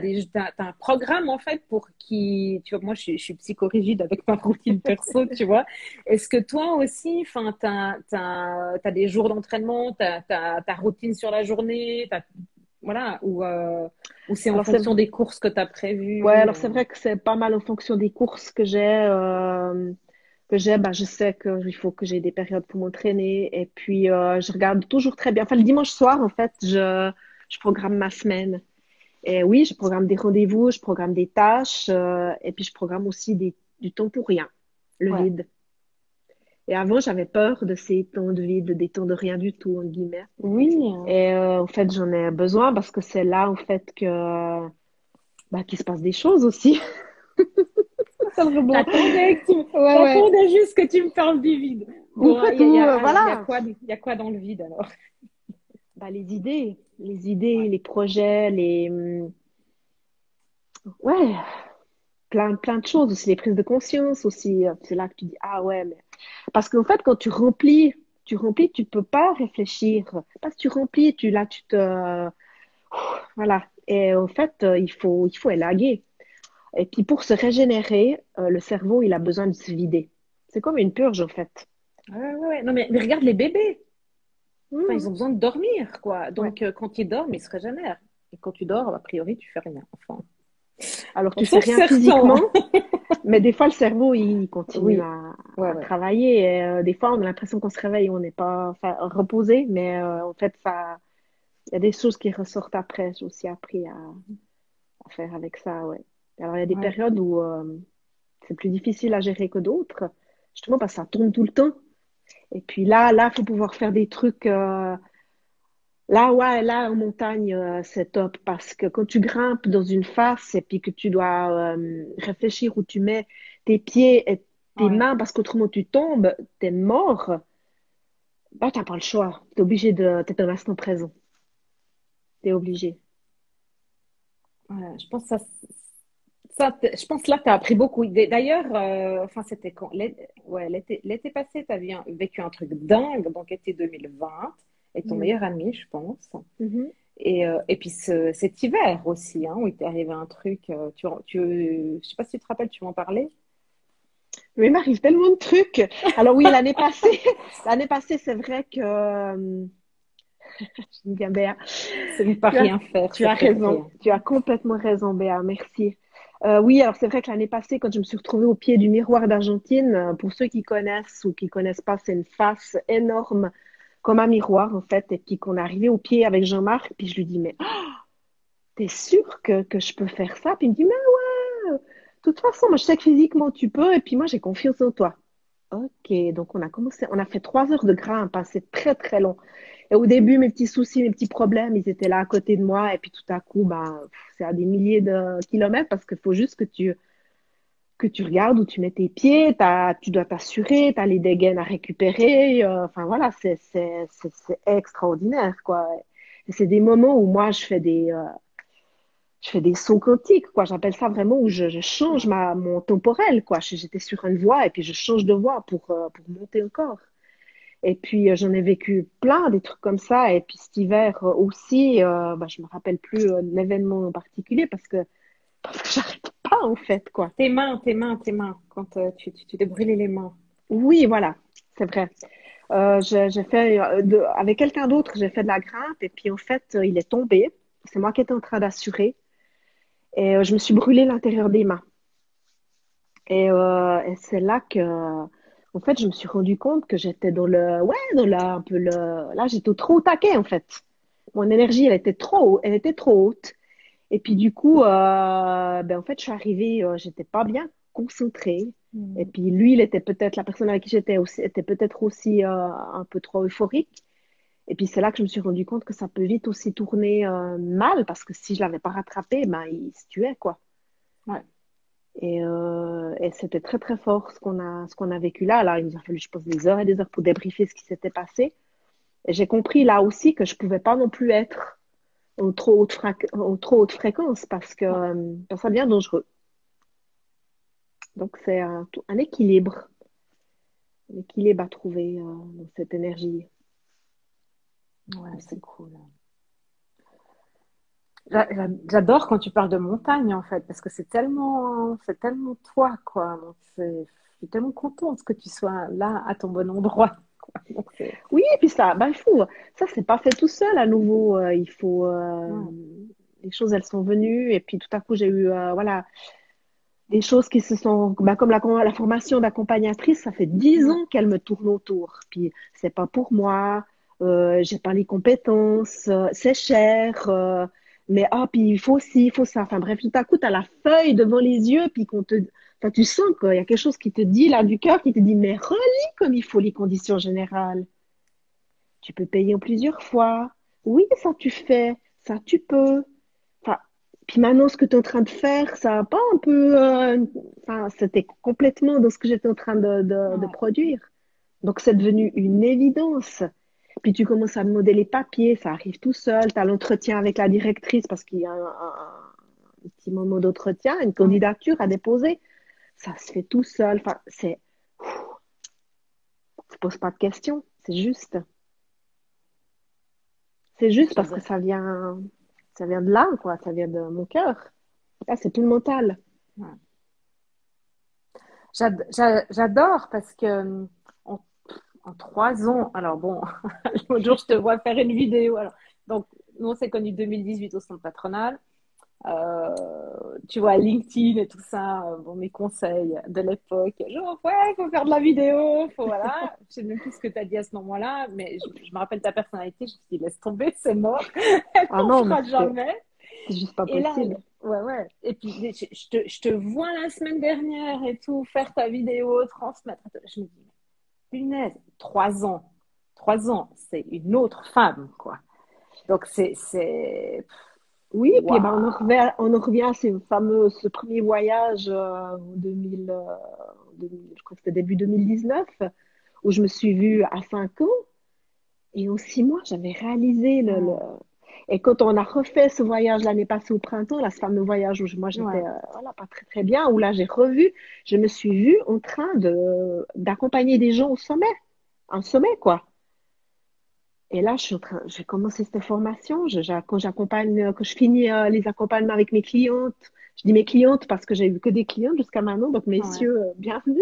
[SPEAKER 3] un programme, en fait, pour tu vois, moi, je suis psychorigide avec ma routine perso, tu vois. Est-ce que toi aussi, enfin, t'as des jours d'entraînement, ta routine sur la journée, voilà, ou c'est en
[SPEAKER 2] Alors c'est
[SPEAKER 3] fonction des courses que t'as
[SPEAKER 2] ouais,
[SPEAKER 3] prévues,
[SPEAKER 2] alors c'est vrai que c'est pas mal en fonction des courses que j'ai. Bah, je sais qu'il faut que j'ai des périodes pour m'entraîner et puis je regarde toujours très bien. Enfin, le dimanche soir, en fait, je programme ma semaine. Et oui, je programme des rendez-vous, je programme des tâches et puis je programme aussi du temps pour rien, le
[SPEAKER 3] ouais.
[SPEAKER 2] vide. Et avant, j'avais peur de ces temps de vide, des temps de rien du tout, en guillemets.
[SPEAKER 3] Oui.
[SPEAKER 2] Et en fait, j'en ai besoin parce que c'est là, en fait, bah, qu'il se passe des choses aussi. C'est vraiment. Ouais, ouais.
[SPEAKER 3] J'attendais juste que tu me parles du vide.
[SPEAKER 2] En
[SPEAKER 3] Bon,
[SPEAKER 2] fait, où,
[SPEAKER 3] alors,
[SPEAKER 2] voilà,
[SPEAKER 3] il y a quoi dans le vide, alors?
[SPEAKER 2] bah, les idées,
[SPEAKER 3] Ouais.
[SPEAKER 2] les projets, ouais, plein de choses aussi, les prises de conscience aussi. C'est là que tu dis, ah ouais, mais. Parce qu'en fait, quand tu remplis, tu peux pas réfléchir. Parce que tu remplis, là, tu te. Voilà. Et en fait, il faut élaguer. Et puis pour se régénérer, le cerveau, il a besoin de se vider. C'est comme une purge en fait.
[SPEAKER 3] Ouais, ouais, ouais. Non, mais regarde les bébés. Enfin, ils
[SPEAKER 2] Mhm.
[SPEAKER 3] ont besoin de dormir, quoi.
[SPEAKER 2] Ouais.
[SPEAKER 3] Donc, quand ils dorment, ils se régénèrent. Et quand tu dors, a priori, tu fais rien. Enfin,
[SPEAKER 2] Alors, tu fais
[SPEAKER 3] sauf
[SPEAKER 2] rien
[SPEAKER 3] certains.
[SPEAKER 2] physiquement, mais des fois, le cerveau, il continue
[SPEAKER 3] Oui, ouais,
[SPEAKER 2] à
[SPEAKER 3] ouais.
[SPEAKER 2] travailler. Et, des fois, on a l'impression qu'on se réveille, on n'est pas enfin, reposé, mais en fait, il y a des choses qui ressortent après. J'ai aussi appris à faire avec ça, ouais. Alors, il y a des
[SPEAKER 3] Ouais.
[SPEAKER 2] périodes où c'est plus difficile à gérer que d'autres, justement parce que ça tourne tout le temps. Et puis là, il faut pouvoir faire des trucs. Là, ouais, là, en montagne, c'est top parce que quand tu grimpes dans une face et puis que tu dois réfléchir où tu mets tes pieds et tes
[SPEAKER 3] Ouais.
[SPEAKER 2] mains parce qu'autrement tu tombes, t'es mort, bah, t'as pas le choix. T'es dans l'instant présent. T'es obligé.
[SPEAKER 3] Ouais, je pense que je pense là, tu as appris beaucoup. D'ailleurs, enfin, c'était quand? Ouais, l'été passé, tu as vécu un truc dingue, donc été 2020, et ton
[SPEAKER 2] Mhm.
[SPEAKER 3] meilleur ami, je pense.
[SPEAKER 2] Mhm.
[SPEAKER 3] Et puis cet hiver aussi, hein, où il t'est arrivé un truc. Je sais pas si tu te rappelles, tu m'en parlais?
[SPEAKER 2] Mais il m'arrive tellement de trucs. Alors oui, l'année passée, l'année passée, c'est vrai que j'aime bien Béa.
[SPEAKER 3] C'est ne pas
[SPEAKER 2] Tu as,
[SPEAKER 3] rien faire,
[SPEAKER 2] tu
[SPEAKER 3] c'est
[SPEAKER 2] as
[SPEAKER 3] faire
[SPEAKER 2] raison.
[SPEAKER 3] rien.
[SPEAKER 2] Tu as complètement raison, Béa. Merci. Oui, alors c'est vrai que l'année passée, quand je me suis retrouvée au pied du miroir d'Argentine, pour ceux qui connaissent ou qui connaissent pas, c'est une face énorme comme un miroir en fait. Et puis qu'on est arrivé au pied avec Jean-Marc, puis je lui dis, mais t'es sûr que je peux faire ça? Puis il me dit, mais ouais, de toute façon, moi je sais que physiquement tu peux, et puis moi j'ai confiance en toi. Ok, donc on a fait 3 heures de grimpe, hein, c'est très très long. Et au début, mes petits soucis, mes petits problèmes, ils étaient là à côté de moi. Et puis tout à coup, ben, c'est à des milliers de kilomètres parce qu'il faut juste que tu regardes où tu mets tes pieds. Tu dois t'assurer, tu as les dégaines à récupérer. Enfin voilà, c'est extraordinaire, quoi. Et c'est des moments où moi, je fais des sauts quantiques, quoi. J'appelle ça vraiment où je change
[SPEAKER 3] Ouais.
[SPEAKER 2] mon temporel, quoi. J'étais sur une voie et puis je change de voie pour monter encore. Et puis, j'en ai vécu plein, des trucs comme ça. Et puis, cet hiver aussi, bah, je me rappelle plus de l'événement en particulier parce que j'arrête pas, en fait, quoi.
[SPEAKER 3] Tes mains, quand tu t'es brûlé les mains.
[SPEAKER 2] Oui, voilà, c'est vrai. J'ai fait, avec quelqu'un d'autre, j'ai fait de la grimpe. Et puis, en fait, il est tombé. C'est moi qui étais en train d'assurer. Et je me suis brûlé l'intérieur des mains. Et c'est là que, en fait, je me suis rendu compte que j'étais ouais, un peu là, j'étais trop au taquet, en fait. Mon énergie, elle était trop haute. Et puis, du coup, ben, en fait, je suis arrivée, j'étais pas bien concentrée. Et
[SPEAKER 3] Mm.
[SPEAKER 2] puis, lui, il était peut-être, la personne avec qui j'étais aussi, était peut-être aussi un peu trop euphorique. Et puis, c'est là que je me suis rendu compte que ça peut vite aussi tourner mal parce que si je l'avais pas rattrapé, ben, il se tuait, quoi.
[SPEAKER 3] Ouais.
[SPEAKER 2] Et c'était très, très fort ce qu'on a vécu là. Là, il nous a fallu, je pense, des heures et des heures pour débriefer ce qui s'était passé. Et j'ai compris là aussi que je pouvais pas non plus être aux trop haute fréquence
[SPEAKER 3] Ouais.
[SPEAKER 2] parce que ça devient dangereux. Donc, c'est un équilibre à trouver dans cette énergie
[SPEAKER 3] Ouais, c'est
[SPEAKER 2] aussi.
[SPEAKER 3] cool. J'adore quand tu parles de montagne, en fait, parce que c'est tellement toi, quoi. Donc, je suis tellement contente que tu sois là, à ton bon endroit, quoi. Donc,
[SPEAKER 2] Oui, et puis ça, ben, ça, c'est pas fait tout seul à nouveau.
[SPEAKER 3] ouais,
[SPEAKER 2] Les choses, elles sont venues, et puis tout à coup, j'ai eu, voilà, des choses qui se sont, bah, comme la formation d'accompagnatrice, ça fait 10 ans qu'elle me tourne autour. Puis c'est pas pour moi, j'ai pas les compétences, c'est cher, mais ah, puis il faut ci, il faut ça. Enfin bref, tout à coup, tu as la feuille devant les yeux, puis enfin, tu sens qu'il y a quelque chose qui te dit là du cœur, qui te dit, mais relis comme il faut les conditions générales. Tu peux payer en plusieurs fois. Oui, ça tu fais, ça tu peux. Enfin, puis maintenant, ce que tu es en train de faire, ça va pas un peu. Enfin, c'était complètement dans ce que j'étais en train de
[SPEAKER 3] ouais,
[SPEAKER 2] produire. Donc, c'est devenu une évidence. Puis tu commences à demander les papiers, ça arrive tout seul. Tu as l'entretien avec la directrice parce qu'il y a un petit moment d'entretien, une
[SPEAKER 3] ouais.
[SPEAKER 2] candidature à déposer. Ça se fait tout seul. Enfin, tu poses pas de questions, c'est juste. C'est juste parce que
[SPEAKER 3] J'adore.
[SPEAKER 2] ça vient de là, quoi. Ça vient de mon cœur. Là, c'est tout le mental.
[SPEAKER 3] Ouais. J'adore parce que on, En 3 ans. Alors bon, l'autre jour, je te vois faire une vidéo. Alors, donc, nous, on s'est connus 2018 au centre patronal. Euh, Tu vois, LinkedIn et tout ça, bon, mes conseils de l'époque. Genre, ouais, il faut faire de la vidéo, faut, voilà. Je sais même plus ce que tu as dit à ce moment-là, mais je me rappelle ta personnalité. Je me suis dit, laisse tomber, c'est mort. Elle
[SPEAKER 2] Ah
[SPEAKER 3] n'en
[SPEAKER 2] non, mais
[SPEAKER 3] fera jamais.
[SPEAKER 2] c'est juste pas
[SPEAKER 3] Et là,
[SPEAKER 2] possible.
[SPEAKER 3] ouais, ouais. Et puis, je te vois la semaine dernière et tout, faire ta vidéo, transmettre. Je me dis, punaise, 3 ans. 3 ans, c'est une autre femme, quoi. Donc, c'est...
[SPEAKER 2] Oui, et puis ben,
[SPEAKER 3] Waouh!
[SPEAKER 2] on en revient à ce premier voyage en 2000, 2000, je crois que c'était début 2019, où je me suis vue à 5 ans. Et en 6 mois, j'avais réalisé
[SPEAKER 3] Hmm.
[SPEAKER 2] Et quand on a refait ce voyage l'année passée au printemps, là, ce fameux voyage où moi j'étais
[SPEAKER 3] Ouais,
[SPEAKER 2] voilà, pas très très bien, où là j'ai revu, je me suis vue en train d'accompagner des gens au sommet, un sommet quoi. Et là, j'ai commencé cette formation. Quand quand je finis les accompagnements avec mes clientes, je dis mes clientes parce que j'ai eu que des clientes jusqu'à maintenant, donc
[SPEAKER 3] ouais.
[SPEAKER 2] messieurs, bienvenue.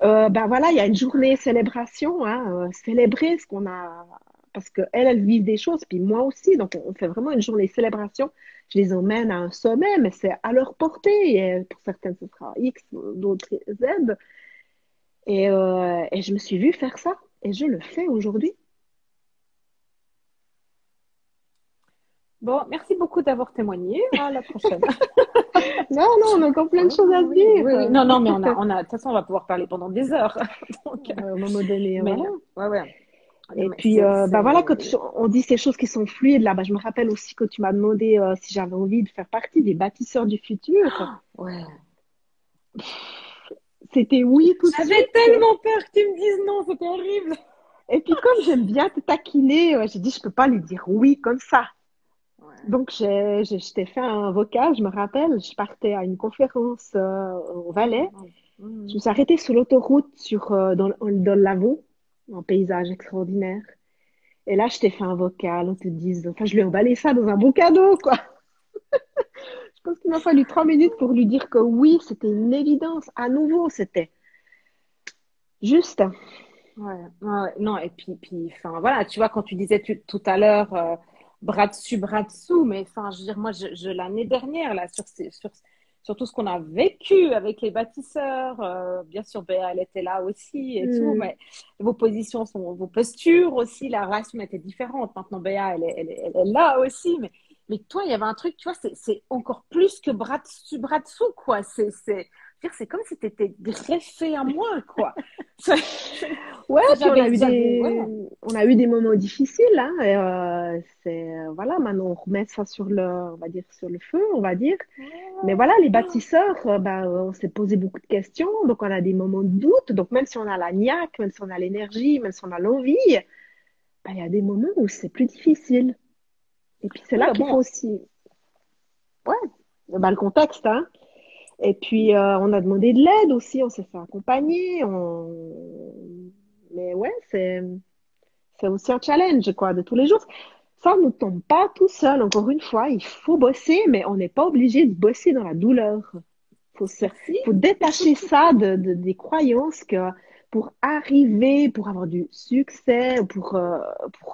[SPEAKER 2] Ben voilà, il y a une journée célébration, hein, célébrer ce qu'on a, parce qu'elles vivent des choses, puis moi aussi, donc on fait vraiment une journée célébration. Je les emmène à un sommet, mais c'est à leur portée. Et pour certaines, ce sera X, d'autres Z. Et je me suis vue faire ça, et je le fais aujourd'hui.
[SPEAKER 3] Bon, merci beaucoup d'avoir témoigné. À la prochaine.
[SPEAKER 2] Non, non, on a encore plein de
[SPEAKER 3] Oui,
[SPEAKER 2] choses à se
[SPEAKER 3] oui, oui, oui.
[SPEAKER 2] dire.
[SPEAKER 3] Non, non, mais de toute façon, on va pouvoir parler pendant des heures. Donc,
[SPEAKER 2] À un moment donné, voilà.
[SPEAKER 3] mais, ouais, ouais. Non,
[SPEAKER 2] Et
[SPEAKER 3] mais
[SPEAKER 2] puis, bah voilà, quand
[SPEAKER 3] c'est...
[SPEAKER 2] on dit ces choses qui sont fluides, là, bah, je me rappelle aussi que tu m'as demandé si j'avais envie de faire partie des bâtisseurs du futur.
[SPEAKER 3] Ouais.
[SPEAKER 2] C'était oui tout de
[SPEAKER 3] J'avais
[SPEAKER 2] suite.
[SPEAKER 3] tellement peur que tu me dises non, c'était horrible.
[SPEAKER 2] Et puis, comme j'aime bien te taquiner, j'ai dit, je peux pas lui dire oui comme ça.
[SPEAKER 3] Ouais.
[SPEAKER 2] Donc, je t'ai fait un vocal, je me rappelle, je partais à une conférence au Valais.
[SPEAKER 3] Mhm.
[SPEAKER 2] Je me
[SPEAKER 3] Mhm.
[SPEAKER 2] suis arrêtée sur l'autoroute dans le Lavaux, un paysage extraordinaire. Et là, je t'ai fait un vocal, on te dit, enfin, je lui ai emballé ça dans un bon cadeau, quoi. Je pense qu'il m'a fallu 3 minutes pour lui dire que oui, c'était une évidence. À nouveau, c'était juste.
[SPEAKER 3] Ouais, ouais, ouais. Non, et puis, enfin, voilà, tu vois, quand tu disais tout à l'heure, bras dessus, bras dessous, mais enfin, je veux dire, moi, l'année dernière, là, sur tout ce qu'on a vécu avec les bâtisseurs, bien sûr, Béa, elle était là aussi et tout,
[SPEAKER 2] Hmm.
[SPEAKER 3] mais vos postures aussi, la relation était différente. Maintenant, Béa, elle est là aussi, mais toi, il y avait un truc, tu vois, c'est encore plus que bras dessus, bras dessous, quoi. Je veux dire, c'est comme si tu étais greffé à moi, quoi.
[SPEAKER 2] Ouais, puis
[SPEAKER 3] Ouais.
[SPEAKER 2] on a eu des moments difficiles, hein, et, voilà, maintenant on remet ça on va dire, sur le feu, on va dire. Mais voilà, les bâtisseurs, on s'est posé beaucoup de questions, donc on a des moments de doute. Donc même si on a la niaque, même si on a l'énergie, même si on a l'envie, il y a des moments où c'est plus difficile. Et puis c'est
[SPEAKER 3] Oui,
[SPEAKER 2] là
[SPEAKER 3] bah
[SPEAKER 2] qu'il faut
[SPEAKER 3] bon.
[SPEAKER 2] aussi, ouais, le contexte, hein. Et puis on a demandé de l'aide aussi, on s'est fait accompagner. Mais ouais, c'est aussi un challenge, quoi, de tous les jours. Ça ne tombe pas tout seul. Encore une fois, il faut bosser, mais on n'est pas obligé de bosser dans la douleur.
[SPEAKER 3] Merci.
[SPEAKER 2] Faut détacher ça des croyances que pour avoir du succès, pour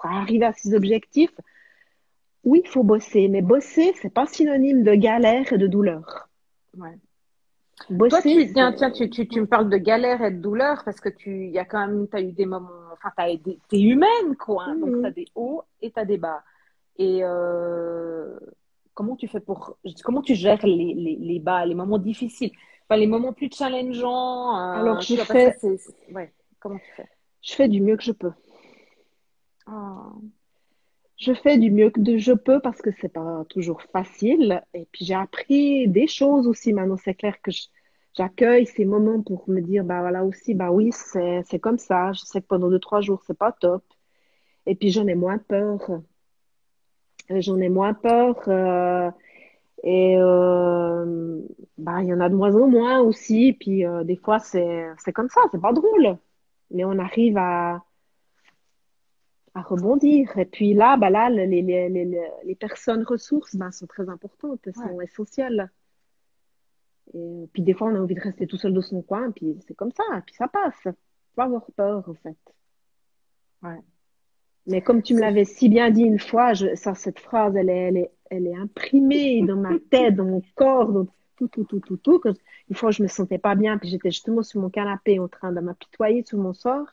[SPEAKER 2] arriver à ses objectifs, oui, il faut bosser. Mais bosser, c'est pas synonyme de galère et de douleur.
[SPEAKER 3] Ouais. Toi,
[SPEAKER 2] Bosser,
[SPEAKER 3] tiens, tiens, tu
[SPEAKER 2] ouais.
[SPEAKER 3] me parles de galère et de douleur parce que il y a quand même, t'as eu des moments, enfin, t'es humaine, quoi, hein. Donc, t'as
[SPEAKER 2] Mhm.
[SPEAKER 3] des hauts et t'as des bas. Et comment tu gères les bas, les moments difficiles, enfin, les moments plus challengeants,
[SPEAKER 2] Alors,
[SPEAKER 3] tu vois, parce que ouais, comment tu fais?
[SPEAKER 2] je fais du mieux que je peux.
[SPEAKER 3] Ah,
[SPEAKER 2] Je fais du mieux que je peux parce que c'est pas toujours facile. Et puis j'ai appris des choses aussi maintenant. C'est clair que j'accueille ces moments pour me dire, bah voilà aussi, bah oui, c'est comme ça. Je sais que pendant 2, 3 jours, c'est pas top. Et puis j'en ai moins peur. J'en ai moins peur. Et bah il y en a de moins en moins aussi. Et puis des fois, c'est comme ça. C'est pas drôle. Mais on arrive à rebondir. Et puis là, les personnes ressources sont très importantes, elles
[SPEAKER 3] ouais.
[SPEAKER 2] sont essentielles. Et puis des fois, on a envie de rester tout seul dans son coin, puis c'est comme ça, puis ça passe. Faut pas avoir peur, en fait.
[SPEAKER 3] Ouais.
[SPEAKER 2] Mais comme tu me
[SPEAKER 3] C'est-
[SPEAKER 2] l'avais si bien dit une fois, cette phrase, elle est imprimée dans ma tête, dans mon corps, dans tout. Une fois, je me sentais pas bien, puis j'étais justement sur mon canapé en train de m'apitoyer sur mon sort.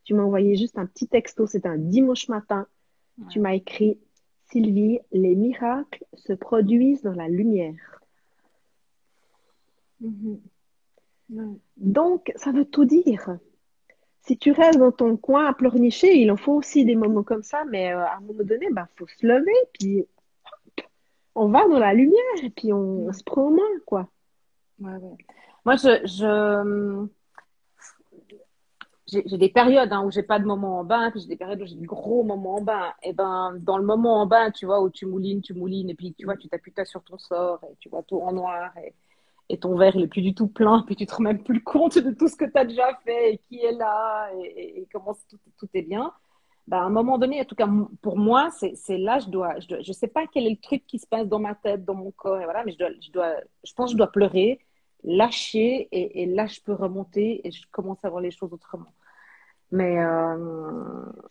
[SPEAKER 2] Tu m'as envoyé juste un petit texto, c'était un dimanche matin. Tu
[SPEAKER 3] Ouais.
[SPEAKER 2] m'as écrit, Sylvie, les miracles se produisent dans la lumière.
[SPEAKER 3] Mhm. Ouais.
[SPEAKER 2] Donc, ça veut tout dire. Si tu restes dans ton coin à pleurnicher, il en faut aussi des moments comme ça, mais à un moment donné, bah, faut se lever, puis on va dans la lumière, et puis on
[SPEAKER 3] Ouais.
[SPEAKER 2] se prend en main, quoi.
[SPEAKER 3] Ouais. Moi, j'ai des périodes où j'ai pas de moment en bain, puis j'ai des périodes où j'ai des gros moments en bain. Et ben, dans le moment en bain, tu vois, où tu moulines, et puis tu vois, tu t'appuies sur ton sort, et tu vois tout en noir, et ton verre, il est plus du tout plein, puis tu te rends même plus compte de tout ce que tu as déjà fait, et qui est là, et comment tout est bien. Ben, à un moment donné, en tout cas, pour moi, c'est là, je sais pas quel est le truc qui se passe dans ma tête, dans mon corps, et voilà, mais je pense que je dois pleurer, lâcher, et là, je peux remonter, et je commence à voir les choses autrement. Mais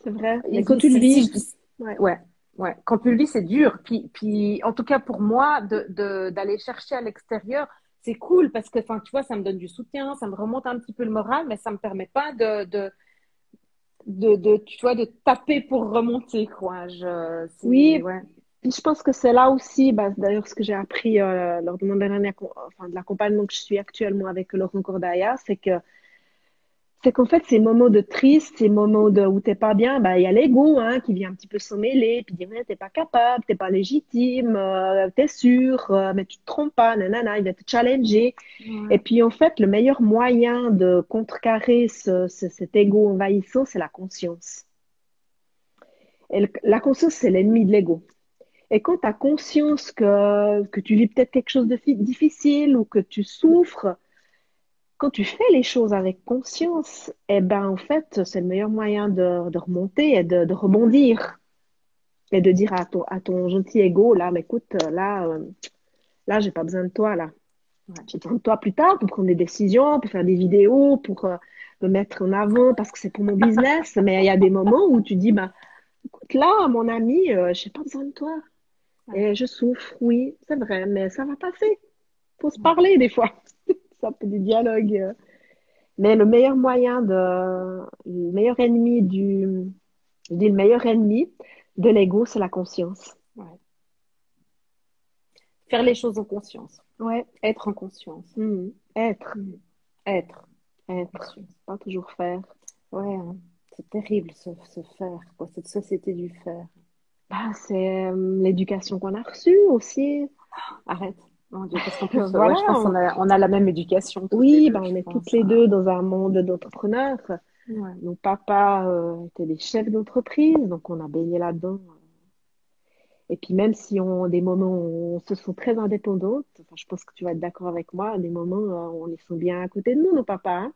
[SPEAKER 2] C'est vrai. Mais quand tu le
[SPEAKER 3] si
[SPEAKER 2] vis,
[SPEAKER 3] je dis,
[SPEAKER 2] ouais.
[SPEAKER 3] ouais, ouais, quand tu le vis, c'est dur. Puis, en tout cas, pour moi, d'aller chercher à l'extérieur, c'est cool parce que, enfin, tu vois, ça me donne du soutien, ça me remonte un petit peu le moral, mais ça me permet pas tu vois, de taper pour remonter, quoi.
[SPEAKER 2] Oui,
[SPEAKER 3] Ouais,
[SPEAKER 2] puis je pense que c'est là aussi, bah, d'ailleurs, ce que j'ai appris lors de mon dernier, enfin, de l'accompagnement que je suis actuellement avec Laurent Cordaia, c'est qu'en fait, ces moments de triste, ces moments où t'es pas bien, bah, il y a l'ego, hein, qui vient un petit peu s'emmêler, puis dire, mais t'es pas capable, t'es pas légitime, t'es sûr, mais tu te trompes pas, nanana, il va te challenger. Et
[SPEAKER 3] ouais,
[SPEAKER 2] puis, en fait, le meilleur moyen de contrecarrer cet ego envahissant, c'est la conscience. Et la conscience, c'est l'ennemi de l'ego. Et quand tu as conscience que tu vis peut-être quelque chose de difficile ou que tu souffres, quand tu fais les choses avec conscience, eh ben, en fait, c'est le meilleur moyen de remonter et de rebondir et de dire à ton gentil ego, là, mais écoute, là, j'ai pas besoin de toi, là.
[SPEAKER 3] ouais.
[SPEAKER 2] J'ai besoin de toi plus tard pour prendre des décisions, pour faire des vidéos, pour me mettre en avant parce que c'est pour mon business. Mais il y a des moments où tu dis, bah, écoute, là, mon ami, j'ai pas besoin de toi.
[SPEAKER 3] Ouais,
[SPEAKER 2] Et je souffre, oui, c'est vrai, mais ça va passer. Faut se
[SPEAKER 3] ouais.
[SPEAKER 2] parler des fois. Ça peut des dialogues. Mais le meilleur ennemi je dis le meilleur ennemi de l'ego, c'est la conscience.
[SPEAKER 3] Ouais. Faire les choses en conscience,
[SPEAKER 2] Ouais.
[SPEAKER 3] être en conscience.
[SPEAKER 2] Être,
[SPEAKER 3] Mhm. Être en
[SPEAKER 2] être,
[SPEAKER 3] conscience.
[SPEAKER 2] pas toujours faire.
[SPEAKER 3] Ouais, hein. C'est terrible ce faire, quoi, cette société du faire.
[SPEAKER 2] Bah, c'est l'éducation qu'on a reçue aussi.
[SPEAKER 3] Arrête, mon Dieu, parce qu'en plus, ouais,
[SPEAKER 2] Voilà.
[SPEAKER 3] je pense qu'on a la même éducation toutes les
[SPEAKER 2] Oui,
[SPEAKER 3] deux,
[SPEAKER 2] bah, on
[SPEAKER 3] je
[SPEAKER 2] est toutes
[SPEAKER 3] pense,
[SPEAKER 2] les
[SPEAKER 3] hein.
[SPEAKER 2] deux dans un monde d'entrepreneurs.
[SPEAKER 3] Ouais,
[SPEAKER 2] Nos papas étaient des chefs d'entreprise, donc on a baigné là-dedans. Et puis même si on des moments où on se sent très indépendantes, enfin, je pense que tu vas être d'accord avec moi, des moments où on les sent bien à côté de nous, nos papas, hein.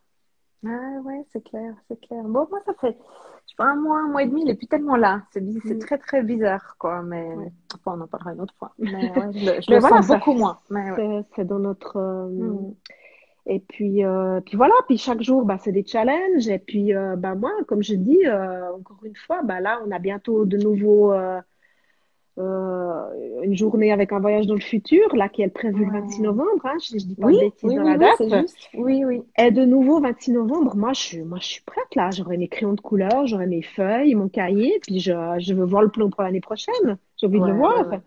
[SPEAKER 3] ah, ouais, c'est clair, c'est clair. Bon, moi, ça fait, je sais pas, un mois et demi, il est plus tellement là. C'est
[SPEAKER 2] Mm.
[SPEAKER 3] très, très bizarre, quoi, mais
[SPEAKER 2] Ouais.
[SPEAKER 3] enfin, on en parlera une autre fois. Mais ouais, je
[SPEAKER 2] Mais
[SPEAKER 3] le
[SPEAKER 2] voilà,
[SPEAKER 3] sens
[SPEAKER 2] ça,
[SPEAKER 3] beaucoup moins. Mais ouais.
[SPEAKER 2] c'est dans notre.
[SPEAKER 3] Mm.
[SPEAKER 2] Et puis voilà, puis chaque jour, bah, c'est des challenges. Et puis bah, moi, comme je dis, encore une fois, bah, là, on a bientôt de nouveau une journée avec un voyage dans le futur, là, qui est prévu le 26
[SPEAKER 3] Ouais.
[SPEAKER 2] novembre, hein, je dis pas de
[SPEAKER 3] Oui,
[SPEAKER 2] bêtises
[SPEAKER 3] oui,
[SPEAKER 2] dans
[SPEAKER 3] oui,
[SPEAKER 2] la
[SPEAKER 3] oui, c'est
[SPEAKER 2] date.
[SPEAKER 3] juste. Oui, oui.
[SPEAKER 2] Et de nouveau, 26 novembre, moi, je suis prête là. J'aurai mes crayons de couleur, j'aurai mes feuilles, mon cahier, puis je veux voir le plan pour l'année prochaine. J'ai envie de le
[SPEAKER 3] Ouais,
[SPEAKER 2] voir.
[SPEAKER 3] ouais, ouais.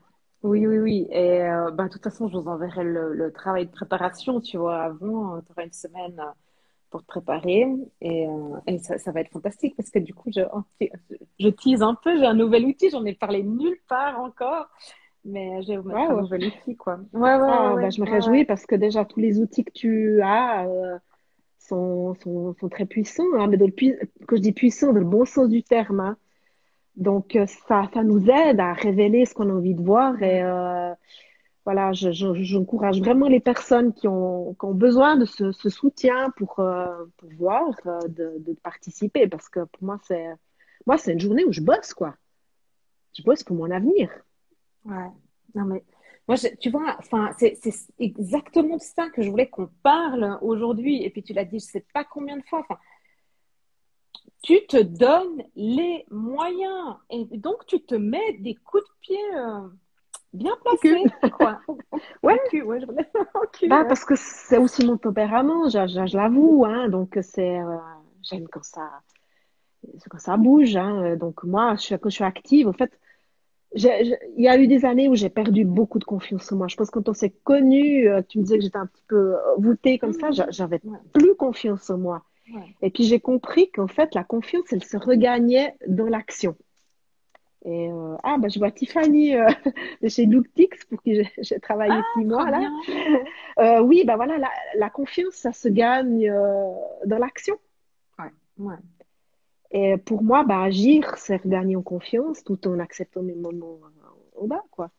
[SPEAKER 3] Oui, oui, oui. Et bah, de toute façon, je vous enverrai le travail de préparation, tu vois, avant. Tu auras une semaine pour te préparer. Et ça va être fantastique parce que du coup, je tease un peu. J'ai un nouvel outil. J'en ai parlé nulle part encore. Mais je vais vous mettre un
[SPEAKER 2] Waouh.
[SPEAKER 3] nouvel outil, quoi. Ouais, ouais, ouais,
[SPEAKER 2] Ah, bah,
[SPEAKER 3] ouais,
[SPEAKER 2] je me
[SPEAKER 3] ouais, ouais.
[SPEAKER 2] réjouis parce que déjà, tous les outils que tu as sont très puissants, hein, mais quand je dis puissants, dans le bon sens du terme, hein. Donc, ça nous aide à révéler ce qu'on a envie de voir et
[SPEAKER 3] Ouais,
[SPEAKER 2] voilà, j'encourage vraiment les personnes qui ont besoin de ce soutien pour voir, de participer parce que pour moi, c'est une journée où je bosse, quoi. Je bosse pour mon avenir.
[SPEAKER 3] ouais. Non, mais moi, tu vois, enfin, c'est exactement de ça que je voulais qu'on parle aujourd'hui. Et puis, tu l'as dit, je sais pas combien de fois. Enfin, tu te donnes les moyens. Et donc, tu te mets des coups de pied bien
[SPEAKER 2] Au cul.
[SPEAKER 3] placés, quoi.
[SPEAKER 2] Ouais,
[SPEAKER 3] Au cul, ouais, je voulais dire au cul,
[SPEAKER 2] bah
[SPEAKER 3] ouais.
[SPEAKER 2] parce que c'est aussi mon tempérament, je l'avoue, hein, donc j'aime quand ça bouge, hein, donc moi, quand je suis active, en fait, il y a eu des années où j'ai perdu beaucoup de confiance en moi. Je pense que quand on s'est connus, tu me disais que j'étais un petit peu voûtée comme ça, j'avais
[SPEAKER 3] Ouais,
[SPEAKER 2] plus confiance en moi.
[SPEAKER 3] ouais.
[SPEAKER 2] Et puis j'ai compris qu'en fait, la confiance, elle se regagnait dans l'action. Et bah, je vois Tiffany de chez Looktix, pour qui j'ai travaillé
[SPEAKER 3] Ah,
[SPEAKER 2] 6 mois
[SPEAKER 3] trop
[SPEAKER 2] là.
[SPEAKER 3] bien.
[SPEAKER 2] Oui, bah voilà, la confiance, ça se gagne dans l'action.
[SPEAKER 3] Ouais, ouais.
[SPEAKER 2] Et pour moi, bah, agir, c'est regagner en confiance tout en acceptant mes moments au bas, quoi.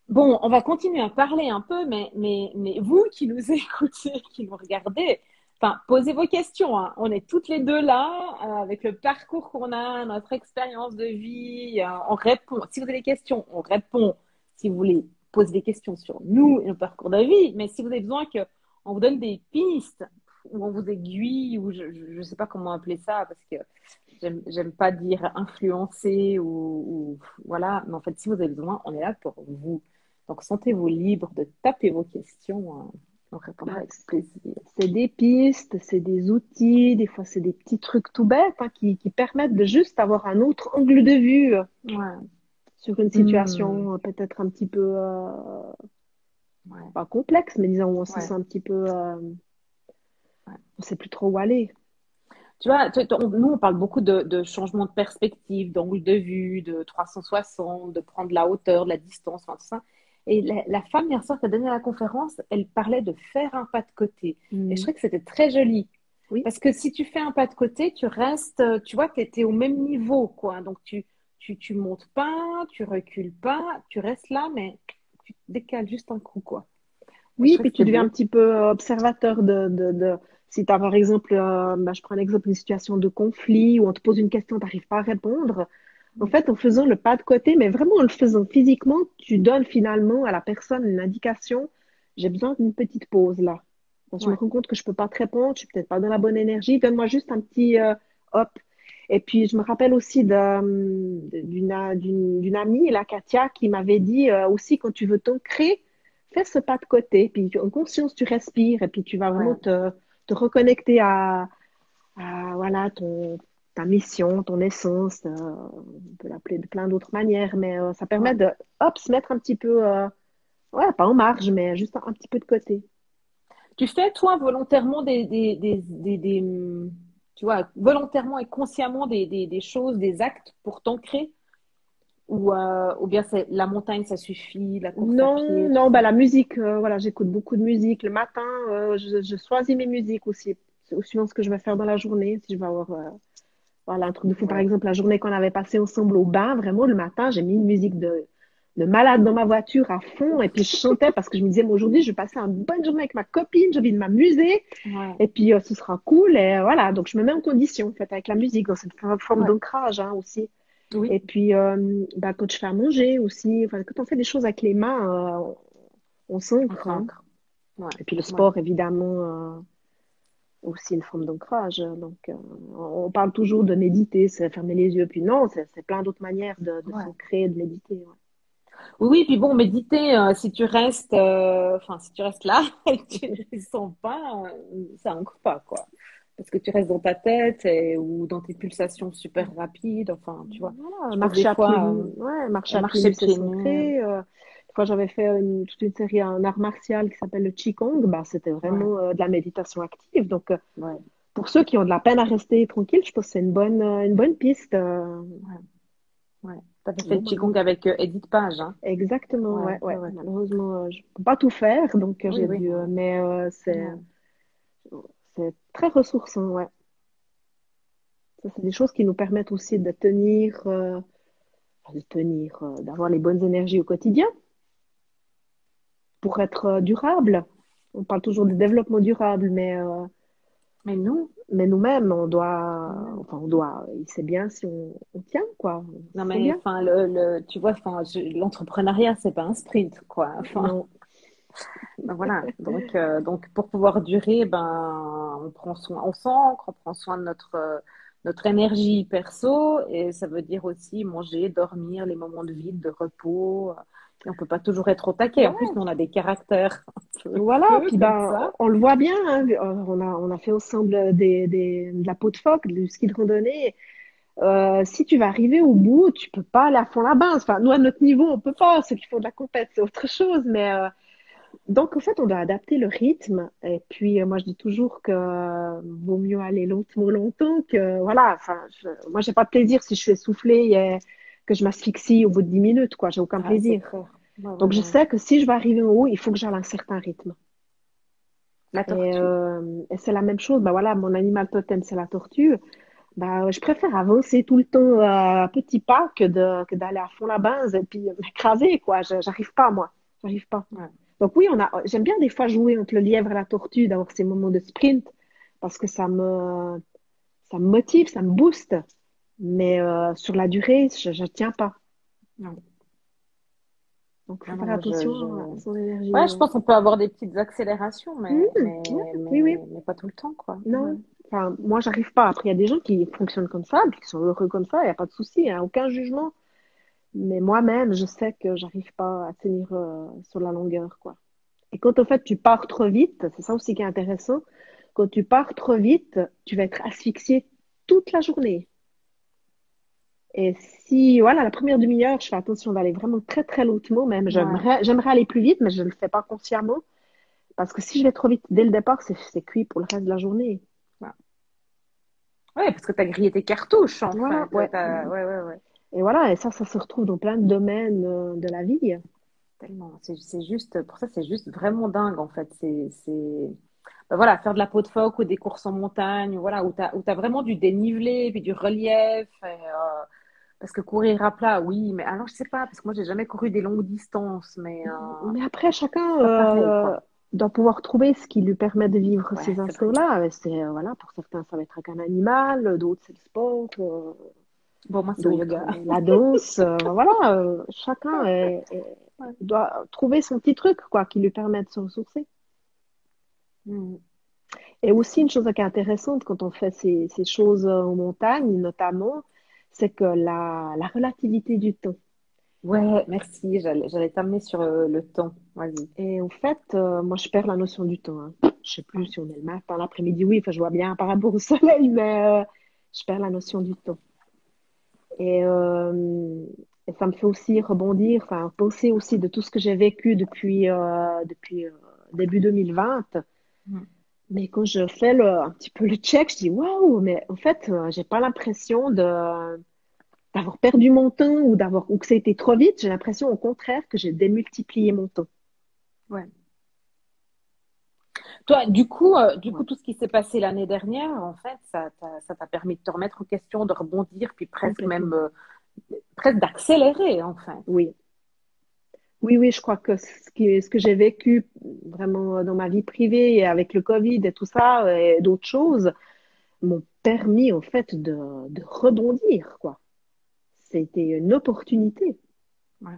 [SPEAKER 3] Bon, on va continuer à parler un peu, mais vous qui nous écoutez, qui nous regardez, enfin, posez vos questions, hein. On est toutes les deux là, avec le parcours qu'on a, notre expérience de vie, on répond. Si vous avez des questions, on répond. Si vous voulez poser des questions sur nous et nos parcours de vie, mais si vous avez besoin qu'on vous donne des pistes, ou on vous aiguille, ou je ne sais pas comment appeler ça, parce que j'aime pas dire influencer voilà, mais en fait, si vous avez besoin, on est là pour vous. Donc, sentez-vous libre de taper vos questions. On répondra
[SPEAKER 2] Bah,
[SPEAKER 3] avec plaisir.
[SPEAKER 2] c'est des pistes, c'est des outils, des fois c'est des petits trucs tout bêtes hein, qui permettent de juste avoir un autre angle de vue
[SPEAKER 3] Ouais.
[SPEAKER 2] sur une
[SPEAKER 3] Hmm.
[SPEAKER 2] situation peut-être un petit peu,
[SPEAKER 3] Ouais.
[SPEAKER 2] pas complexe, mais disons où on se
[SPEAKER 3] Ouais.
[SPEAKER 2] sent un petit peu,
[SPEAKER 3] Ouais.
[SPEAKER 2] on sait plus trop où aller.
[SPEAKER 3] Tu vois, nous, on parle beaucoup de changement de perspective, d'angle de vue, de 360, de prendre la hauteur, de la distance, enfin, tout ça. Et la femme, hier soir, qui a donné la conférence, elle parlait de faire un pas de côté. Et je
[SPEAKER 2] Mm.
[SPEAKER 3] trouvais que c'était très joli.
[SPEAKER 2] Oui,
[SPEAKER 3] Parce que si tu fais un pas de côté, tu restes, tu vois, tu es au même niveau, quoi. Donc, tu montes pas, tu recules pas, tu restes là, mais tu te décales juste un coup, quoi. Et je
[SPEAKER 2] oui,
[SPEAKER 3] trouvais
[SPEAKER 2] puis
[SPEAKER 3] que
[SPEAKER 2] tu
[SPEAKER 3] c'était
[SPEAKER 2] deviens un
[SPEAKER 3] beau.
[SPEAKER 2] petit peu observateur si tu as par exemple, bah, je prends l'exemple d'une situation de conflit où on te pose une question, tu n'arrives pas à répondre. En fait, en faisant le pas de côté, mais vraiment en le faisant physiquement, tu donnes finalement à la personne une indication, j'ai besoin d'une petite pause là. Quand je me
[SPEAKER 3] Ouais,
[SPEAKER 2] rends compte que je peux pas te répondre, je suis peut-être pas dans la bonne énergie, donne-moi juste un petit hop. Et puis, je me rappelle aussi d'une amie, la Katia, qui m'avait dit aussi, quand tu veux t'ancrer, fais ce pas de côté, puis en conscience, tu respires, et puis tu vas vraiment
[SPEAKER 3] ouais,
[SPEAKER 2] te reconnecter voilà, ta mission, ton essence. On peut l'appeler de plein d'autres manières, mais ça permet
[SPEAKER 3] ouais.
[SPEAKER 2] de, hop, se mettre un petit peu, ouais, pas en marge, mais juste un petit peu de côté.
[SPEAKER 3] Tu fais, toi, volontairement tu vois, volontairement et consciemment des choses, des actes pour t'ancrer? Ou bien c'est la montagne, ça suffit, la course à
[SPEAKER 2] Non,
[SPEAKER 3] pied, tout
[SPEAKER 2] non, bah
[SPEAKER 3] ça?
[SPEAKER 2] la musique, voilà, j'écoute beaucoup de musique. Le matin, je choisis mes musiques aussi, suivant ce que je vais faire dans la journée. Si je vais avoir voilà, un truc de fou, par
[SPEAKER 3] Ouais,
[SPEAKER 2] exemple, la journée qu'on avait passée ensemble au bain, vraiment, le matin, j'ai mis une musique de malade dans ma voiture à fond, et puis je chantais parce que je me disais, moi, aujourd'hui, je vais passer une bonne journée avec ma copine, j'ai envie de m'amuser,
[SPEAKER 3] ouais,
[SPEAKER 2] et puis ce sera cool, et voilà, donc je me mets en condition, en fait, avec la musique, dans cette forme
[SPEAKER 3] ouais.
[SPEAKER 2] d'ancrage hein, aussi.
[SPEAKER 3] Oui,
[SPEAKER 2] Et puis, bah, quand je fais à manger aussi, enfin, quand on fait des choses avec les mains, on
[SPEAKER 3] on
[SPEAKER 2] s'ancre. Hein.
[SPEAKER 3] s'ancre. Ouais,
[SPEAKER 2] Et puis le
[SPEAKER 3] ouais.
[SPEAKER 2] sport, évidemment, aussi une forme d'ancrage. Donc, on parle toujours de méditer, c'est fermer les yeux. Puis non, c'est plein d'autres manières de
[SPEAKER 3] Ouais.
[SPEAKER 2] s'ancrer, de méditer. Ouais.
[SPEAKER 3] Oui, oui, puis bon, méditer, si tu restes, enfin, si tu restes là et que tu ne sens pas, ça ancre pas, quoi. Parce que tu restes dans ta tête ou dans tes pulsations super rapides, enfin, tu vois.
[SPEAKER 2] Voilà,
[SPEAKER 3] Je pense des
[SPEAKER 2] marcher à pieds
[SPEAKER 3] fois,
[SPEAKER 2] nus, ouais, marcher à pieds
[SPEAKER 3] marcher
[SPEAKER 2] nus, c'est
[SPEAKER 3] pieds nus,
[SPEAKER 2] s'ancrer. Une fois, j'avais fait toute une série en art martial qui s'appelle le Qigong. Bah, c'était
[SPEAKER 3] ouais,
[SPEAKER 2] vraiment de la méditation active. Donc,
[SPEAKER 3] ouais,
[SPEAKER 2] pour ceux qui ont de la peine à rester tranquille, je pense que c'est une bonne piste.
[SPEAKER 3] ouais, ouais. T'avais fait
[SPEAKER 2] Bon,
[SPEAKER 3] le
[SPEAKER 2] bah,
[SPEAKER 3] Qigong avec Edith Page, hein?
[SPEAKER 2] exactement,
[SPEAKER 3] Ouais,
[SPEAKER 2] ouais,
[SPEAKER 3] ouais,
[SPEAKER 2] ouais.
[SPEAKER 3] ouais.
[SPEAKER 2] Malheureusement, je peux pas tout faire, donc
[SPEAKER 3] Oui,
[SPEAKER 2] j'ai
[SPEAKER 3] oui,
[SPEAKER 2] dû.
[SPEAKER 3] non.
[SPEAKER 2] Mais
[SPEAKER 3] Non.
[SPEAKER 2] c'est très ressourçant, ouais. Ça, c'est des choses qui nous permettent aussi d'avoir les bonnes énergies au quotidien pour être durable. On parle toujours de développement durable,
[SPEAKER 3] Mais nous,
[SPEAKER 2] mais nous-mêmes,
[SPEAKER 3] nous-mêmes.
[SPEAKER 2] enfin, c'est bien si on tient, quoi.
[SPEAKER 3] Non,
[SPEAKER 2] C'est
[SPEAKER 3] mais
[SPEAKER 2] bien.
[SPEAKER 3] enfin, tu vois, enfin, l'entrepreneuriat, c'est pas un sprint, quoi. Enfin,
[SPEAKER 2] Non.
[SPEAKER 3] Ben voilà. Donc, pour pouvoir durer, ben, on prend soin, on s'ancre, on prend soin de notre énergie perso, et ça veut dire aussi manger, dormir, les moments de vide, de repos. Et on peut pas toujours être au taquet. En plus,
[SPEAKER 2] Ouais.
[SPEAKER 3] nous, on a des caractères un
[SPEAKER 2] Voilà,
[SPEAKER 3] peu
[SPEAKER 2] puis
[SPEAKER 3] comme
[SPEAKER 2] ben,
[SPEAKER 3] ça.
[SPEAKER 2] on le voit bien, hein, on a fait ensemble de la peau de phoque, du ski de randonnée. Si tu vas arriver au bout, tu peux pas aller à fond la base. Enfin, nous, à notre niveau, on peut pas. Ceux qui font de la compète, c'est autre chose. Mais donc, en fait, on doit adapter le rythme. Et puis, moi, je dis toujours que vaut mieux aller lentement, longtemps que voilà. Enfin, moi, j'ai pas de plaisir si je suis essoufflée et que je m'asphyxie au bout de 10 minutes, quoi. J'ai aucun
[SPEAKER 3] Ah, c'est
[SPEAKER 2] plaisir.
[SPEAKER 3] clair. Ouais, ouais,
[SPEAKER 2] Donc, je
[SPEAKER 3] ouais.
[SPEAKER 2] sais que si je vais arriver en haut, il faut que j'aille à un certain rythme.
[SPEAKER 3] La tortue.
[SPEAKER 2] Et c'est la même chose. Bah voilà, mon animal totem, c'est la tortue. Bah, je préfère avancer tout le temps à petits pas que d'aller à fond la base et puis m'écraser, quoi. J'arrive pas, moi. J'arrive pas.
[SPEAKER 3] Ouais.
[SPEAKER 2] Donc oui, j'aime bien des fois jouer entre le lièvre et la tortue, d'avoir ces moments de sprint, parce que ça me motive, ça me booste. Mais sur la durée, je tiens pas.
[SPEAKER 3] Non,
[SPEAKER 2] Donc, il
[SPEAKER 3] non,
[SPEAKER 2] faut
[SPEAKER 3] non,
[SPEAKER 2] faire
[SPEAKER 3] moi,
[SPEAKER 2] attention à son énergie.
[SPEAKER 3] ouais, je pense qu'on peut avoir des petites accélérations,
[SPEAKER 2] Hmm, ouais, oui, oui.
[SPEAKER 3] mais pas tout le temps, quoi. Ouais.
[SPEAKER 2] Non, enfin, moi, j'arrive pas. Après, il y a des gens qui fonctionnent comme ça, puis qui sont heureux comme ça, il n'y a pas de souci, hein, aucun jugement. Mais moi-même, je sais que j'arrive pas à tenir sur la longueur, quoi. Et quand, en fait, tu pars trop vite, c'est ça aussi qui est intéressant, quand tu pars trop vite, tu vas être asphyxié toute la journée. Et si, voilà, la première demi-heure, je fais attention d'aller vraiment très, très lentement, même,
[SPEAKER 3] Ouais.
[SPEAKER 2] j'aimerais aller plus vite, mais je ne le fais pas consciemment, parce que si je vais trop vite dès le départ, c'est cuit pour le reste de la journée.
[SPEAKER 3] Ouais. Ouais, parce que tu as grillé tes cartouches, en
[SPEAKER 2] Voilà,
[SPEAKER 3] fait.
[SPEAKER 2] ouais.
[SPEAKER 3] Ouais, ouais, ouais.
[SPEAKER 2] Et voilà, et ça se retrouve dans plein de domaines de la vie.
[SPEAKER 3] Tellement. C'est juste, pour ça, c'est juste vraiment dingue, en fait. Ben voilà, faire de la peau de phoque ou des courses en montagne, voilà, où t'as vraiment du dénivelé, puis du relief. Parce que courir à plat, oui, mais alors, je sais pas, parce que moi, j'ai jamais couru des longues distances, mais
[SPEAKER 2] Mais après, chacun
[SPEAKER 3] c'est pas pareil, quoi.
[SPEAKER 2] doit pouvoir trouver ce qui lui permet de vivre
[SPEAKER 3] Ouais,
[SPEAKER 2] ces
[SPEAKER 3] c'est vrai.
[SPEAKER 2] instants-là. Et c'est, voilà, pour certains, ça va être avec un animal, d'autres, c'est le sport,
[SPEAKER 3] Bon, moi, c'est au
[SPEAKER 2] d'autres,
[SPEAKER 3] yoga.
[SPEAKER 2] la danse. Voilà, chacun
[SPEAKER 3] Ouais.
[SPEAKER 2] doit trouver son petit truc, quoi, qui lui permet de se ressourcer.
[SPEAKER 3] Mm.
[SPEAKER 2] Et
[SPEAKER 3] C'est
[SPEAKER 2] aussi,
[SPEAKER 3] ça.
[SPEAKER 2] une chose qui est intéressante quand on fait ces choses en montagne, notamment, c'est que la relativité du temps.
[SPEAKER 3] Ouais, merci. J'allais t'amener sur le temps. Vas-y.
[SPEAKER 2] Et au fait, moi, je perds la notion du temps, hein. Je sais plus si on est le matin, l'après-midi, oui, enfin, je vois bien par rapport au soleil, mais je perds la notion du temps. Et, euh, et ça me fait aussi rebondir, enfin, penser aussi de tout ce que j'ai vécu depuis début 2020.
[SPEAKER 3] Mm.
[SPEAKER 2] Mais quand je fais un petit peu le check, je dis, waouh, mais en fait, j'ai pas l'impression d'avoir perdu mon temps ou que ça a été trop vite. J'ai l'impression, au contraire, que j'ai démultiplié mon temps.
[SPEAKER 3] Ouais. Toi, du coup,
[SPEAKER 2] Ouais.
[SPEAKER 3] tout ce qui s'est passé l'année dernière, en fait, ça t'a permis de te remettre en question, de rebondir, puis presque
[SPEAKER 2] Complètement.
[SPEAKER 3] même, presque d'accélérer, en fait.
[SPEAKER 2] Oui. Oui, oui, je crois que ce que j'ai vécu vraiment dans ma vie privée et avec le Covid et tout ça et d'autres choses m'ont permis en fait de rebondir, quoi. C'était une opportunité.
[SPEAKER 3] Ouais,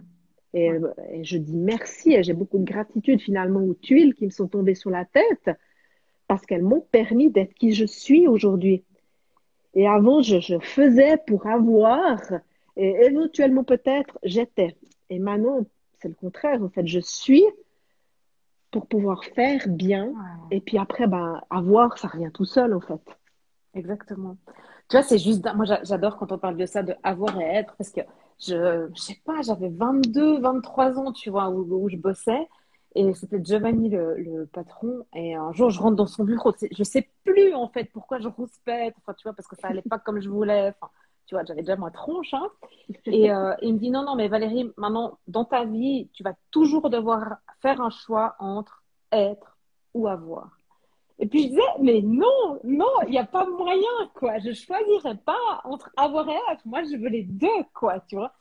[SPEAKER 2] Et,
[SPEAKER 3] ouais,
[SPEAKER 2] et je dis merci et j'ai beaucoup de gratitude finalement aux tuiles qui me sont tombées sur la tête parce qu'elles m'ont permis d'être qui je suis aujourd'hui. Et avant, je faisais pour avoir et éventuellement peut-être j'étais. Et maintenant, c'est le contraire. En fait, je suis pour pouvoir faire bien.
[SPEAKER 3] ouais,
[SPEAKER 2] Et puis après, ben, avoir, ça revient tout seul, en fait.
[SPEAKER 3] exactement. Tu vois, c'est juste, moi, j'adore quand on parle de ça, de avoir et être, parce que je sais pas, j'avais 22, 23 ans, tu vois, où je bossais, et c'était Giovanni, le patron, et un jour, je rentre dans son bureau, je sais plus, en fait, pourquoi je rouspète, enfin, tu vois, parce que ça allait pas comme je voulais, enfin, tu vois, j'avais déjà ma tronche, hein, et il me dit, non, non, mais Valérie, maintenant, dans ta vie, tu vas toujours devoir faire un choix entre être ou avoir. Et puis je disais, mais non, non, il n'y a pas moyen, quoi. Je choisirais pas entre avoir et être. Moi, je veux les deux, quoi, tu vois.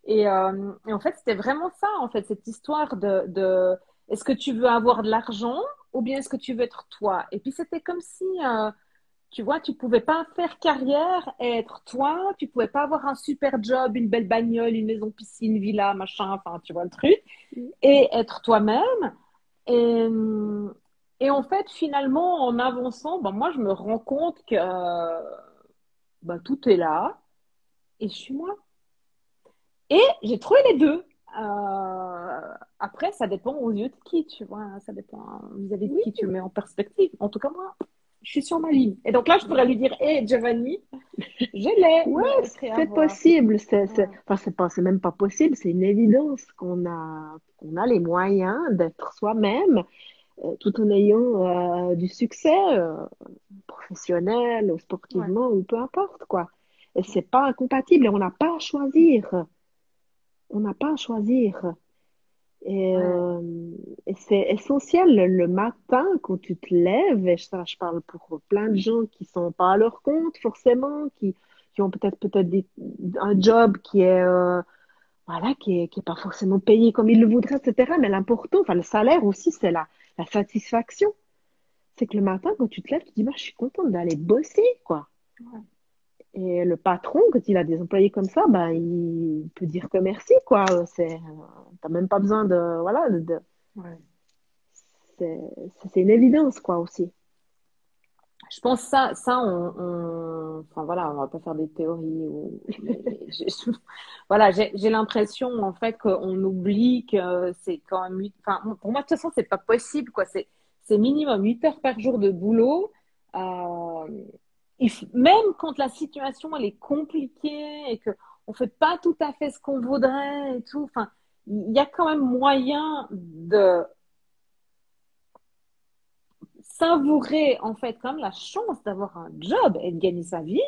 [SPEAKER 3] Et en fait, c'était vraiment ça, en fait, cette histoire de est-ce que tu veux avoir de l'argent ou bien est-ce que tu veux être toi? Et puis c'était comme si, tu vois, tu pouvais pas faire carrière et être toi. Tu pouvais pas avoir un super job, une belle bagnole, une maison piscine, villa, machin, enfin, tu vois le truc, et être toi-même. Et, et en fait, finalement, en avançant, ben, moi, je me rends compte que ben, tout est là et je suis moi. Et j'ai trouvé les deux. Après, ça dépend aux yeux de qui, tu vois. Ça dépend vis-à-vis de
[SPEAKER 2] Oui,
[SPEAKER 3] qui tu le mets en perspective. En tout cas, moi, je suis sur ma ligne. Et donc là, je pourrais lui dire, hé, Giovanni, je l'ai,
[SPEAKER 2] ouais,
[SPEAKER 3] le prêt à
[SPEAKER 2] c'est
[SPEAKER 3] voir.
[SPEAKER 2] possible.
[SPEAKER 3] Ouais.
[SPEAKER 2] Enfin, c'est même pas possible. C'est une évidence qu'on a les moyens d'être soi-même, tout en ayant du succès professionnel ou
[SPEAKER 3] Ouais.
[SPEAKER 2] sportivement ou peu importe quoi. Et c'est pas incompatible. Et on n'a pas à choisir. On n'a pas à choisir. Et,
[SPEAKER 3] Ouais.
[SPEAKER 2] euh, et c'est essentiel le matin quand tu te lèves, et ça, je parle pour plein de gens qui sont pas à leur compte forcément, qui ont peut-être un job qui est voilà qui est pas forcément payé comme ils le voudraient, etc. Mais l'important, enfin le salaire aussi, c'est la satisfaction. C'est que le matin quand tu te lèves, tu te dis bah, je suis contente d'aller bosser quoi.
[SPEAKER 3] Ouais.
[SPEAKER 2] Et le patron, quand il a des employés comme ça, ben, il peut dire que merci, quoi. T'as même pas besoin de, voilà,
[SPEAKER 3] Ouais.
[SPEAKER 2] c'est, c'est une évidence, quoi, aussi.
[SPEAKER 3] Je pense ça enfin voilà, on va pas faire des théories mais voilà, j'ai l'impression en fait qu'on oublie que c'est quand même, enfin pour moi de toute façon c'est pas possible quoi, c'est minimum 8 heures par jour de boulot. Euh, Même quand la situation elle est compliquée et que on fait pas tout à fait ce qu'on voudrait et tout, enfin il y a quand même moyen de savourer en fait quand même la chance d'avoir un job et de gagner sa vie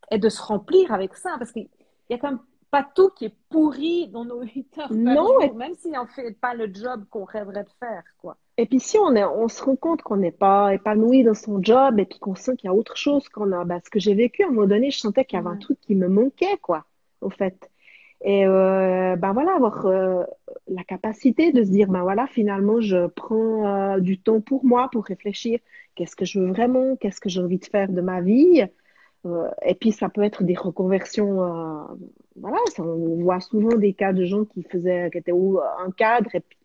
[SPEAKER 3] et de se remplir avec ça parce qu'il y a quand même pas tout qui est pourri dans nos 8 heures par
[SPEAKER 2] Non,
[SPEAKER 3] jour, même si on fait pas le job qu'on rêverait de faire, quoi.
[SPEAKER 2] et puis si on se rend compte qu'on n'est pas épanoui dans son job et puis qu'on sent qu'il y a autre chose qu'on a, bah, ce que j'ai vécu à un moment donné, je sentais qu'il y avait un
[SPEAKER 3] Ouais.
[SPEAKER 2] truc qui me manquait, quoi, au fait. Et ben voilà, avoir la capacité de se dire, ben voilà, finalement, je prends du temps pour moi, pour réfléchir, qu'est-ce que je veux vraiment, qu'est-ce que j'ai envie de faire de ma vie. Et puis ça peut être des reconversions, voilà, on voit souvent des cas de gens qui étaient un cadre et puis,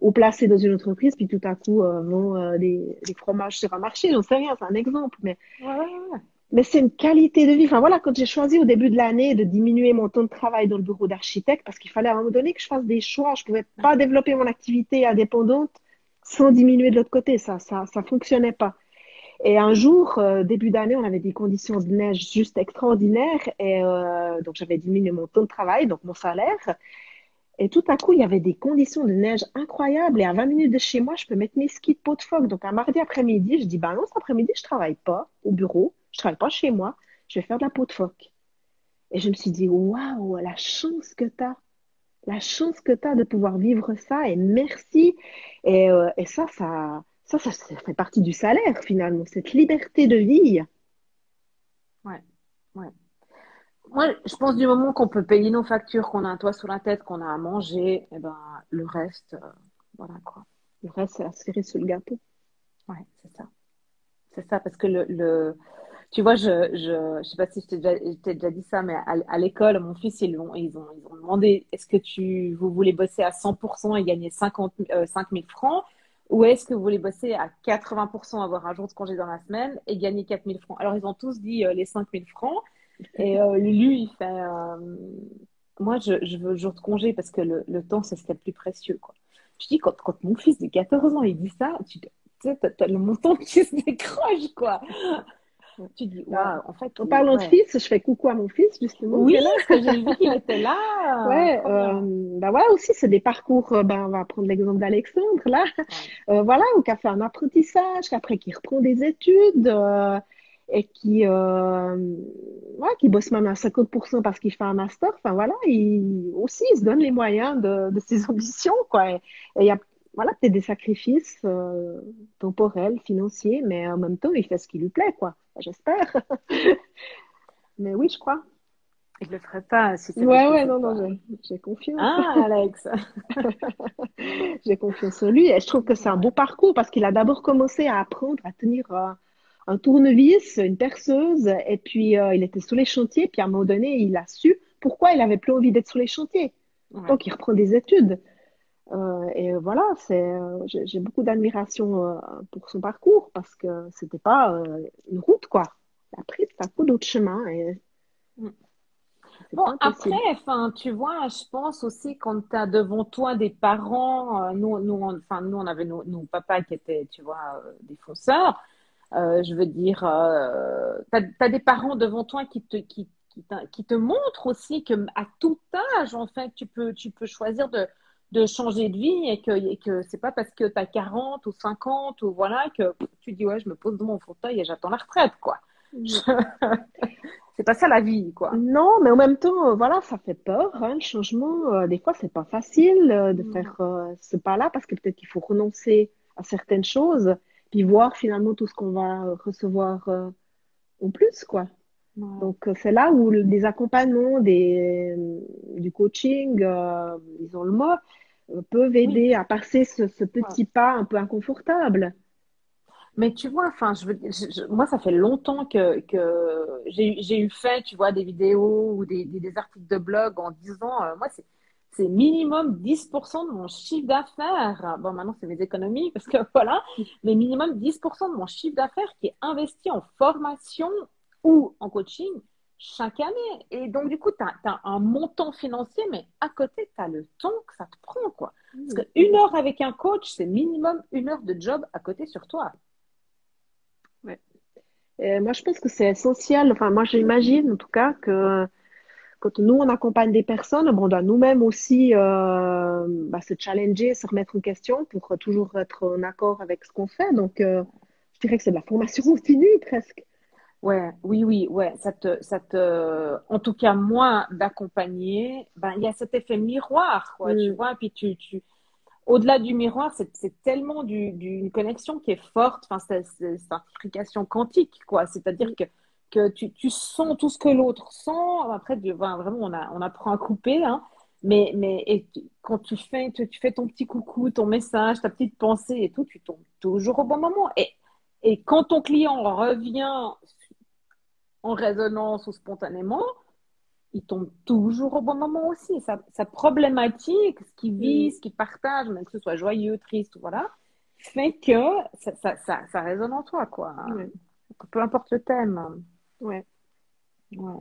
[SPEAKER 2] ou placés dans une entreprise, puis tout à coup vont des fromages sur un marché, j'en sais rien, c'est un exemple,
[SPEAKER 3] Ouais, ouais, ouais.
[SPEAKER 2] mais c'est une qualité de vie. Enfin voilà, quand j'ai choisi au début de l'année de diminuer mon temps de travail dans le bureau d'architecte, parce qu'il fallait à un moment donné que je fasse des choix, je pouvais pas développer mon activité indépendante sans diminuer de l'autre côté, ça fonctionnait pas. Et un jour, début d'année, on avait des conditions de neige juste extraordinaires, et donc j'avais diminué mon temps de travail, donc mon salaire, et tout à coup, il y avait des conditions de neige incroyables, et à 20 minutes de chez moi, je peux mettre mes skis de peau de phoque. Donc un mardi après-midi, je dis, bah non, cet après-midi, je travaille pas au bureau, je travaille pas chez moi, je vais faire de la peau de phoque. Et je me suis dit, waouh, la chance que tu as de pouvoir vivre ça, et merci. Et ça fait partie du salaire finalement, cette liberté de vie.
[SPEAKER 3] Ouais, ouais. Moi, je pense du moment qu'on peut payer nos factures, qu'on a un toit sur la tête, qu'on a à manger, et ben le reste, voilà quoi.
[SPEAKER 2] Le reste, c'est la cerise sur le gâteau.
[SPEAKER 3] Ouais, c'est ça. C'est ça, parce que tu vois, je sais pas si je t'ai déjà dit ça, mais à l'école, mon fils, ils ont demandé, est-ce que vous voulez bosser à 100% et gagner 5 000 francs, ou est-ce que vous voulez bosser à 80%, avoir un jour de congé dans la semaine et gagner 4 000 francs? Alors, ils ont tous dit les 5 000 francs, et Lulu, il fait, moi, je veux le jour de congé parce que le temps, c'est ce qu'il y a de plus précieux, quoi. Je dis, quand mon fils de 14 ans, il dit ça, tu sais, t'as le montant qui se décroche, quoi. Tu dis,
[SPEAKER 2] Bah,
[SPEAKER 3] waouh, en fait,
[SPEAKER 2] en parlant de
[SPEAKER 3] ouais.
[SPEAKER 2] fils, je fais coucou à mon fils justement qui
[SPEAKER 3] Oui,
[SPEAKER 2] est là.
[SPEAKER 3] parce que j'ai vu qu'il était là.
[SPEAKER 2] Ouais,
[SPEAKER 3] Trop bien.
[SPEAKER 2] bah voilà aussi, c'est des parcours. Ben, on va prendre l'exemple d'Alexandre là.
[SPEAKER 3] Ouais.
[SPEAKER 2] Voilà, ou qui a fait un apprentissage, qu'après qui reprend des études et ouais, qui bosse même à 50% parce qu'il fait un master. Enfin voilà, il se donne les moyens de ses ambitions, quoi. Et il y a voilà, peut-être des sacrifices temporels, financiers, mais en même temps, il fait ce qui lui plaît, quoi. J'espère. Mais oui, je crois.
[SPEAKER 3] Je le ferai pas si ça lui
[SPEAKER 2] Ouais, ouais,
[SPEAKER 3] plaisait
[SPEAKER 2] non, non,
[SPEAKER 3] pas.
[SPEAKER 2] j'ai confiance.
[SPEAKER 3] Hein, Alex?
[SPEAKER 2] J'ai confiance en lui et je trouve que c'est un beau
[SPEAKER 3] Ouais.
[SPEAKER 2] parcours parce qu'il a d'abord commencé à apprendre à tenir un tournevis, une perceuse et puis il était sous les chantiers. Puis à un moment donné, il a su pourquoi il avait plus envie d'être sous les chantiers.
[SPEAKER 3] Ouais.
[SPEAKER 2] Donc il reprend des études. Et voilà, j'ai beaucoup d'admiration pour son parcours parce que c'était pas une route, quoi. Après, t'as beaucoup d'autres chemins et c'est
[SPEAKER 3] Bon,
[SPEAKER 2] pas
[SPEAKER 3] après,
[SPEAKER 2] impossible.
[SPEAKER 3] enfin, tu vois, je pense aussi quand tu as devant toi des parents, nous, on avait nos papas qui étaient, tu vois, des fonceurs. Je veux dire, t'as des parents devant toi qui te montrent aussi que à tout âge, en fait, tu peux choisir de changer de vie et que c'est pas parce que tu as 40 ou 50 ou voilà que tu dis, ouais, je me pose dans mon fauteuil et j'attends la retraite, quoi.
[SPEAKER 2] Mm.
[SPEAKER 3] C'est pas ça la vie, quoi.
[SPEAKER 2] Non, mais en même temps, voilà, ça fait peur, hein, le changement. Des fois, c'est pas facile de
[SPEAKER 3] Mm.
[SPEAKER 2] faire ce pas-là parce que peut-être qu'il faut renoncer à certaines choses, puis voir finalement tout ce qu'on va recevoir en plus, quoi.
[SPEAKER 3] Ouais.
[SPEAKER 2] Donc, c'est là où des accompagnements, du coaching, disons le mot, peuvent
[SPEAKER 3] Oui,
[SPEAKER 2] aider à passer ce
[SPEAKER 3] ouais.
[SPEAKER 2] petit pas un peu inconfortable.
[SPEAKER 3] Mais tu vois, enfin, moi, ça fait longtemps que j'ai eu fait, tu vois, des vidéos ou des articles de blog en disant, moi, c'est minimum 10% de mon chiffre d'affaires. Bon, maintenant, c'est mes économies, parce que voilà, mais minimum 10% de mon chiffre d'affaires qui est investi en formation ou en coaching chaque année. Et donc, du coup, tu as un montant financier, mais à côté, tu as le temps que ça te prend, quoi. Parce qu'une heure avec un coach, c'est minimum 1 heure de job à côté sur toi.
[SPEAKER 2] Ouais. Moi, je pense que c'est essentiel. Enfin, moi, j'imagine en tout cas que quand nous, on accompagne des personnes, bon, on doit nous-mêmes aussi se challenger, se remettre en question pour toujours être en accord avec ce qu'on fait. Donc, je dirais que c'est de la formation continue presque.
[SPEAKER 3] Ouais, oui, oui, ouais, en tout cas, moi, d'accompagner, ben, il y a cet effet miroir, quoi, tu
[SPEAKER 2] Mm,
[SPEAKER 3] vois, puis au-delà du miroir, c'est tellement d'une connexion qui est forte, enfin, c'est implication quantique, quoi, c'est-à-dire
[SPEAKER 2] mm,
[SPEAKER 3] que tu sens tout ce que l'autre sent, après, ben, vraiment, on apprend à couper, hein, quand tu fais ton petit coucou, ton message, ta petite pensée et tout, tu tombes toujours au bon moment, et quand ton client revient en résonance ou spontanément, il tombe toujours au bon moment aussi. Sa problématique, ce qu'il vit,
[SPEAKER 2] mm.
[SPEAKER 3] ce qu'il partage, même que ce soit joyeux, triste, voilà, fait que ça résonne en toi, quoi.
[SPEAKER 2] Ouais,
[SPEAKER 3] Peu importe le thème.
[SPEAKER 2] ouais.
[SPEAKER 3] Ouais.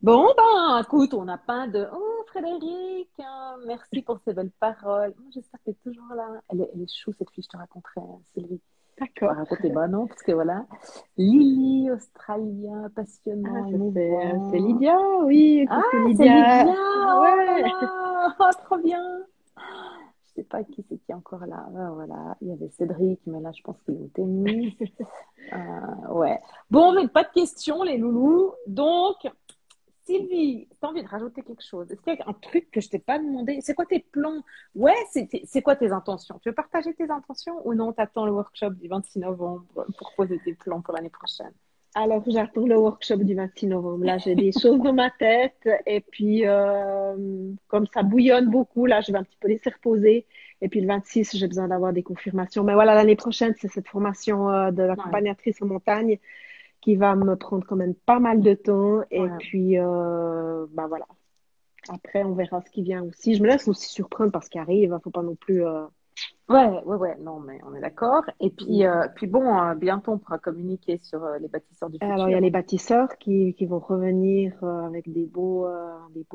[SPEAKER 3] Bon, ben, écoute, on n'a pas de Oh, Frédéric, merci pour ces belles paroles. J'espère qu'elle est toujours là. Elle est chou, cette fille, je te raconterai, Sylvie. Je vais
[SPEAKER 2] D'accord.
[SPEAKER 3] pas raconter, bah non, parce que voilà. Lily, Australien,
[SPEAKER 2] Ah,
[SPEAKER 3] passionnant,
[SPEAKER 2] c'est
[SPEAKER 3] émouvant.
[SPEAKER 2] Lydia, oui,
[SPEAKER 3] Ah,
[SPEAKER 2] coucou
[SPEAKER 3] c'est Lydia!
[SPEAKER 2] Lydia.
[SPEAKER 3] Oh là
[SPEAKER 2] Ouais.
[SPEAKER 3] là! Oh, trop bien! Je sais pas qui c'est qui est encore là. Ah, voilà, il y avait Cédric, mais là, je pense qu'il est au tennis. Ouais. Bon, mais pas de questions, les loulous. Donc, Sylvie, tu as envie de rajouter quelque chose? Est-ce qu'il y a un truc que je t'ai pas demandé? C'est quoi tes plans? Ouais, c'est quoi tes intentions? Tu veux partager tes intentions ou non? T'attends le workshop du 26 novembre pour poser tes plans pour l'année prochaine.
[SPEAKER 2] Alors, j'attends le workshop du 26 novembre. Là, j'ai des choses dans ma tête. Et puis, comme ça bouillonne beaucoup, là, je vais un petit peu laisser reposer. Et puis, le 26, j'ai besoin d'avoir des confirmations. Mais voilà, l'année prochaine, c'est cette formation de
[SPEAKER 3] Ouais,
[SPEAKER 2] l'accompagnatrice en montagne qui va me prendre quand même pas mal de temps. Et
[SPEAKER 3] ouais.
[SPEAKER 2] puis, voilà. Après, on verra ce qui vient aussi. Je me laisse aussi surprendre parce qu'il arrive. Il faut pas non plus.
[SPEAKER 3] Ouais, non, mais on est d'accord. Et puis bon, bientôt on pourra communiquer sur les bâtisseurs du
[SPEAKER 2] Alors, il y a
[SPEAKER 3] futur.
[SPEAKER 2] les bâtisseurs qui vont revenir avec des beaux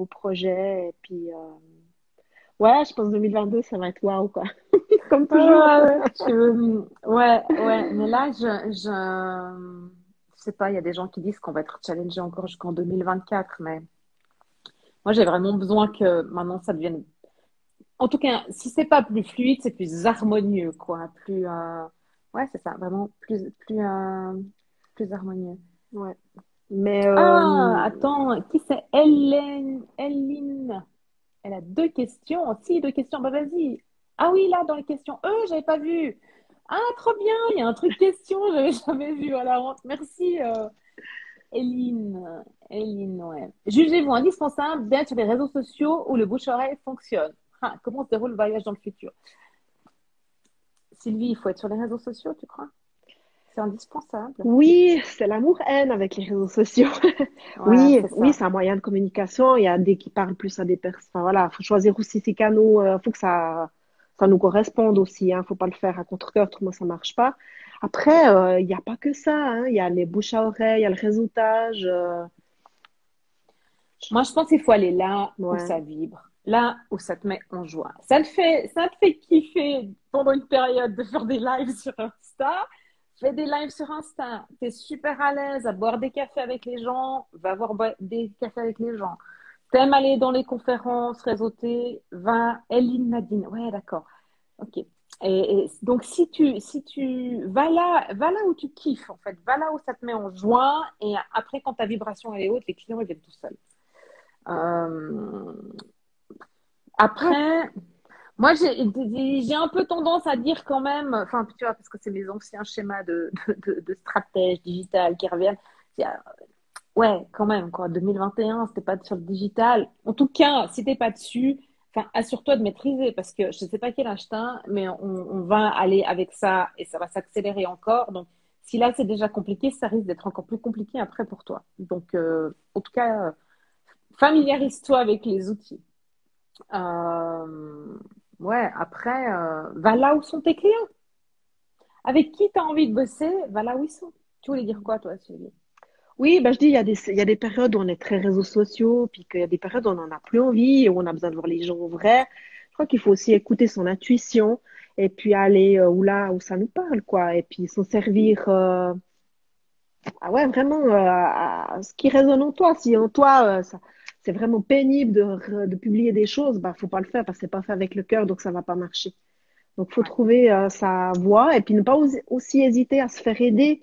[SPEAKER 2] projets. Et puis, ouais, je pense 2022, ça va être waouh, quoi. Comme toujours.
[SPEAKER 3] Ouais, mais là, je sais pas, il y a des gens qui disent qu'on va être challengé encore jusqu'en 2024, mais moi, j'ai vraiment besoin que maintenant ça devienne, en tout cas, si c'est pas plus fluide, c'est plus harmonieux, quoi, ouais, c'est ça, vraiment plus harmonieux.
[SPEAKER 2] Ouais. Mais
[SPEAKER 3] Ah, attends, qui c'est? Hélène. Elle a deux questions. Si, deux questions. Bah, vas-y. Ah oui, là, dans les questions. J'avais pas vu. Ah, trop bien. Il y a un truc question. J'avais jamais vu à la honte. Merci, Eline. Eline, ouais. Jugez-vous indispensable d'être sur les réseaux sociaux où le bouche-oreille fonctionne. Ah, comment se déroule le voyage dans le futur? Sylvie, il faut être sur les réseaux sociaux, tu crois? C'est indispensable.
[SPEAKER 2] Oui, c'est l'amour-haine avec les réseaux sociaux.
[SPEAKER 3] Ouais,
[SPEAKER 2] Oui,
[SPEAKER 3] c'est
[SPEAKER 2] oui,
[SPEAKER 3] ça.
[SPEAKER 2] c'est un moyen de communication. Il y a des qui parlent plus à des personnes. Enfin, voilà, faut choisir aussi ses canaux. Faut que ça nous corresponde aussi. Faut pas le faire à contre-cœur, autrement ça marche pas. Après, il n'y a pas que ça. Il y a les bouches à oreille, il y a le réseautage.
[SPEAKER 3] Moi, je pense qu'il faut aller là où
[SPEAKER 2] Ouais.
[SPEAKER 3] ça vibre, là où ça te met en joie. Ça te fait kiffer pendant une période de faire des lives sur Insta. Fais des lives sur Insta. T'es super à l'aise à boire des cafés avec les gens. Va boire des cafés avec les gens. T'aimes aller dans les conférences, réseauter. Va, Eline Nadine. Ouais, d'accord. Ok. Donc, si tu va là où tu kiffes, en fait. Va là où ça te met en joie. Et après, quand ta vibration elle est haute, les clients, ils viennent tout seuls. Euh,
[SPEAKER 2] Ouais.
[SPEAKER 3] Après, moi, j'ai un peu tendance à dire quand même, enfin, tu vois, parce que c'est mes anciens schémas de stratège digital qui reviennent. Je dis, ouais, quand même, quoi. 2021, c'était pas sur le digital. En tout cas, si t'es pas dessus, enfin, assure-toi de maîtriser parce que je sais pas quel âge t'as, mais on va aller avec ça et ça va s'accélérer encore. Donc, si là, c'est déjà compliqué, ça risque d'être encore plus compliqué après pour toi. Donc, en tout cas, familiarise-toi avec les outils. Euh, ouais, après, va là où sont tes clients. Avec qui tu as envie de bosser, va là où ils sont. Tu voulais dire quoi, toi, Sylvie?
[SPEAKER 2] Oui, ben je dis, il y a des périodes où on est très réseaux sociaux, puis qu'il y a des périodes où on n'en a plus envie, où on a besoin de voir les gens en vrai. Je crois qu'il faut aussi écouter son intuition et puis aller où là où ça nous parle, quoi. Et puis s'en servir, ah ouais, vraiment à ce qui résonne en toi. Si en toi, c'est vraiment pénible de publier des choses, bah faut pas le faire parce que c'est pas fait avec le cœur, donc ça va pas marcher. Donc, faut
[SPEAKER 3] Ouais.
[SPEAKER 2] trouver sa voie et puis ne pas aussi hésiter à se faire aider.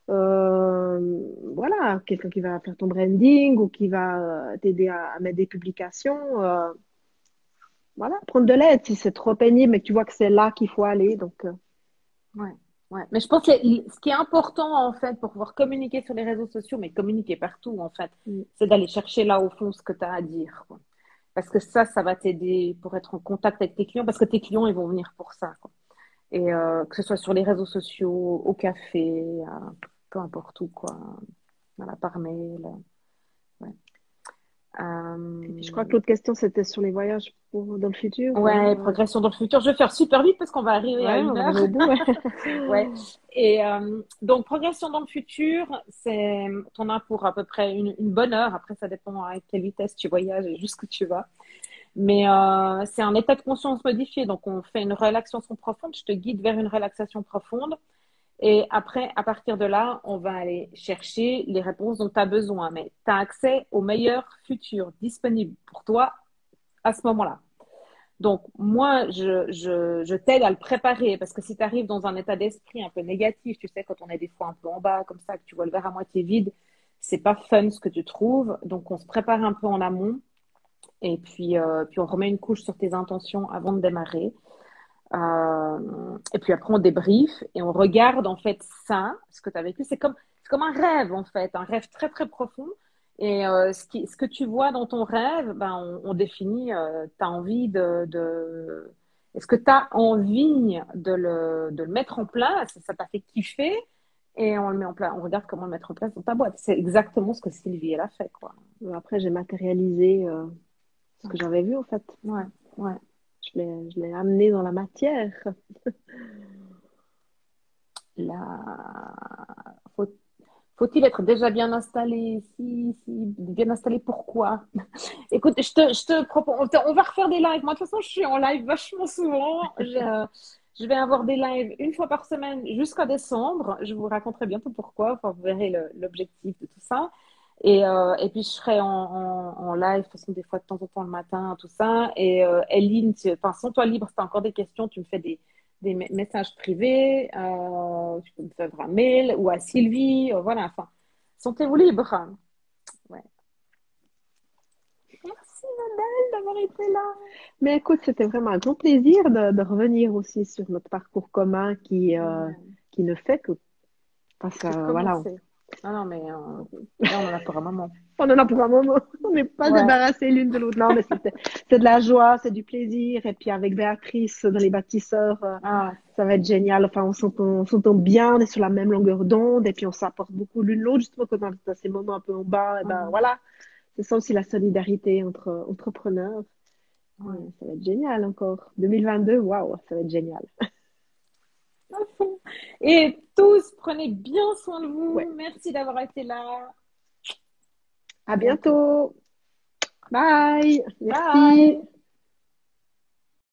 [SPEAKER 2] Voilà, quelqu'un qui va faire ton branding ou qui va t'aider à mettre des publications. Voilà, prendre de l'aide si c'est trop pénible mais que tu vois que c'est là qu'il faut aller. Donc,
[SPEAKER 3] Ouais. Ouais. Mais je pense que ce qui est important, en fait, pour pouvoir communiquer sur les réseaux sociaux, mais communiquer partout, en fait,
[SPEAKER 2] mm,
[SPEAKER 3] c'est d'aller chercher là au fond ce que tu as à dire, quoi. Parce que ça va t'aider pour être en contact avec tes clients, parce que tes clients, ils vont venir pour ça, quoi. Et que ce soit sur les réseaux sociaux, au café, peu importe où, quoi. Voilà, par mail. Ouais.
[SPEAKER 2] et puis, je crois
[SPEAKER 3] Euh,
[SPEAKER 2] que l'autre question, c'était sur les voyages dans le futur.
[SPEAKER 3] ouais, progression dans le futur. Je vais faire super vite parce qu'on va arriver à
[SPEAKER 2] Ouais, on
[SPEAKER 3] une
[SPEAKER 2] va
[SPEAKER 3] heure.
[SPEAKER 2] arriver au bout. Ouais.
[SPEAKER 3] Ouais. Et donc, progression dans le futur, t'en as pour à peu près une bonne heure. Après, ça dépend à quelle vitesse tu voyages et jusqu'où tu vas. Mais c'est un état de conscience modifié. Donc, on fait une relaxation profonde. Je te guide vers une relaxation profonde. Et après, à partir de là, on va aller chercher les réponses dont tu as besoin. Mais tu as accès au meilleur futur disponible pour toi à ce moment-là. Donc, moi, je t'aide à le préparer parce que si tu arrives dans un état d'esprit un peu négatif, tu sais, quand on est des fois un peu en bas, comme ça, que tu vois le verre à moitié vide, c'est pas fun ce que tu trouves. Donc, on se prépare un peu en amont et puis on remet une couche sur tes intentions avant de démarrer. Et puis après, on débrief et on regarde en fait ça, ce que tu as vécu. C'est comme un rêve en fait, un rêve très très profond. Et ce que tu vois dans ton rêve, ben, on définit, tu as envie est-ce que tu as envie de le mettre en place? Ça t'a fait kiffer et on le met en place. On regarde comment le mettre en place dans ta boîte. C'est exactement ce que Sylvie, elle a fait, quoi.
[SPEAKER 2] Après, j'ai matérialisé ce que j'avais vu en fait.
[SPEAKER 3] Ouais, ouais.
[SPEAKER 2] Je l'ai amené dans la matière.
[SPEAKER 3] Là, faut-il être déjà bien installé? Bien installé, pourquoi? Écoute, je te propose, on va refaire des lives. Moi, de toute façon, je suis en live vachement souvent. Je vais avoir des lives une fois par semaine jusqu'à décembre. Je vous raconterai bientôt pourquoi. Enfin, vous verrez l'objectif de tout ça. Et puis, je serai en live, de toute façon, des fois, de temps en temps, le matin, tout ça. Et Eline, enfin, sens-toi libre, si tu as encore des questions, tu me fais des messages privés, tu peux me faire un mail ou à Sylvie, voilà, enfin, sentez-vous libre. Ouais. Merci Nadège d'avoir été là.
[SPEAKER 2] Mais écoute, c'était vraiment un grand plaisir de revenir aussi sur notre parcours commun
[SPEAKER 3] Ouais,
[SPEAKER 2] qui ne fait que, parce
[SPEAKER 3] que
[SPEAKER 2] voilà,
[SPEAKER 3] commencer. Ah non, mais là, on en a pour un moment.
[SPEAKER 2] On en a pour un moment. On n'est pas
[SPEAKER 3] Ouais.
[SPEAKER 2] débarrassés l'une de l'autre. Non, mais c'est de la joie, c'est du plaisir. Et puis avec Béatrice, dans les bâtisseurs,
[SPEAKER 3] Ah,
[SPEAKER 2] ça va être génial. Enfin, on s'entend bien, on est sur la même longueur d'onde. Et puis on s'apporte beaucoup l'une l'autre. Justement, quand on est dans ces moments un peu en bas, et ben
[SPEAKER 3] mhm,
[SPEAKER 2] voilà. C'est ça aussi la solidarité entre entrepreneurs. Ouais,
[SPEAKER 3] ouais.
[SPEAKER 2] ça va être génial encore. 2022, waouh, ça va être génial.
[SPEAKER 3] À fond. Et tous, prenez bien soin de
[SPEAKER 2] Ouais.
[SPEAKER 3] vous. Merci d'avoir été là.
[SPEAKER 2] À
[SPEAKER 3] À bientôt.
[SPEAKER 2] bientôt. Bye. Merci.
[SPEAKER 3] Bye.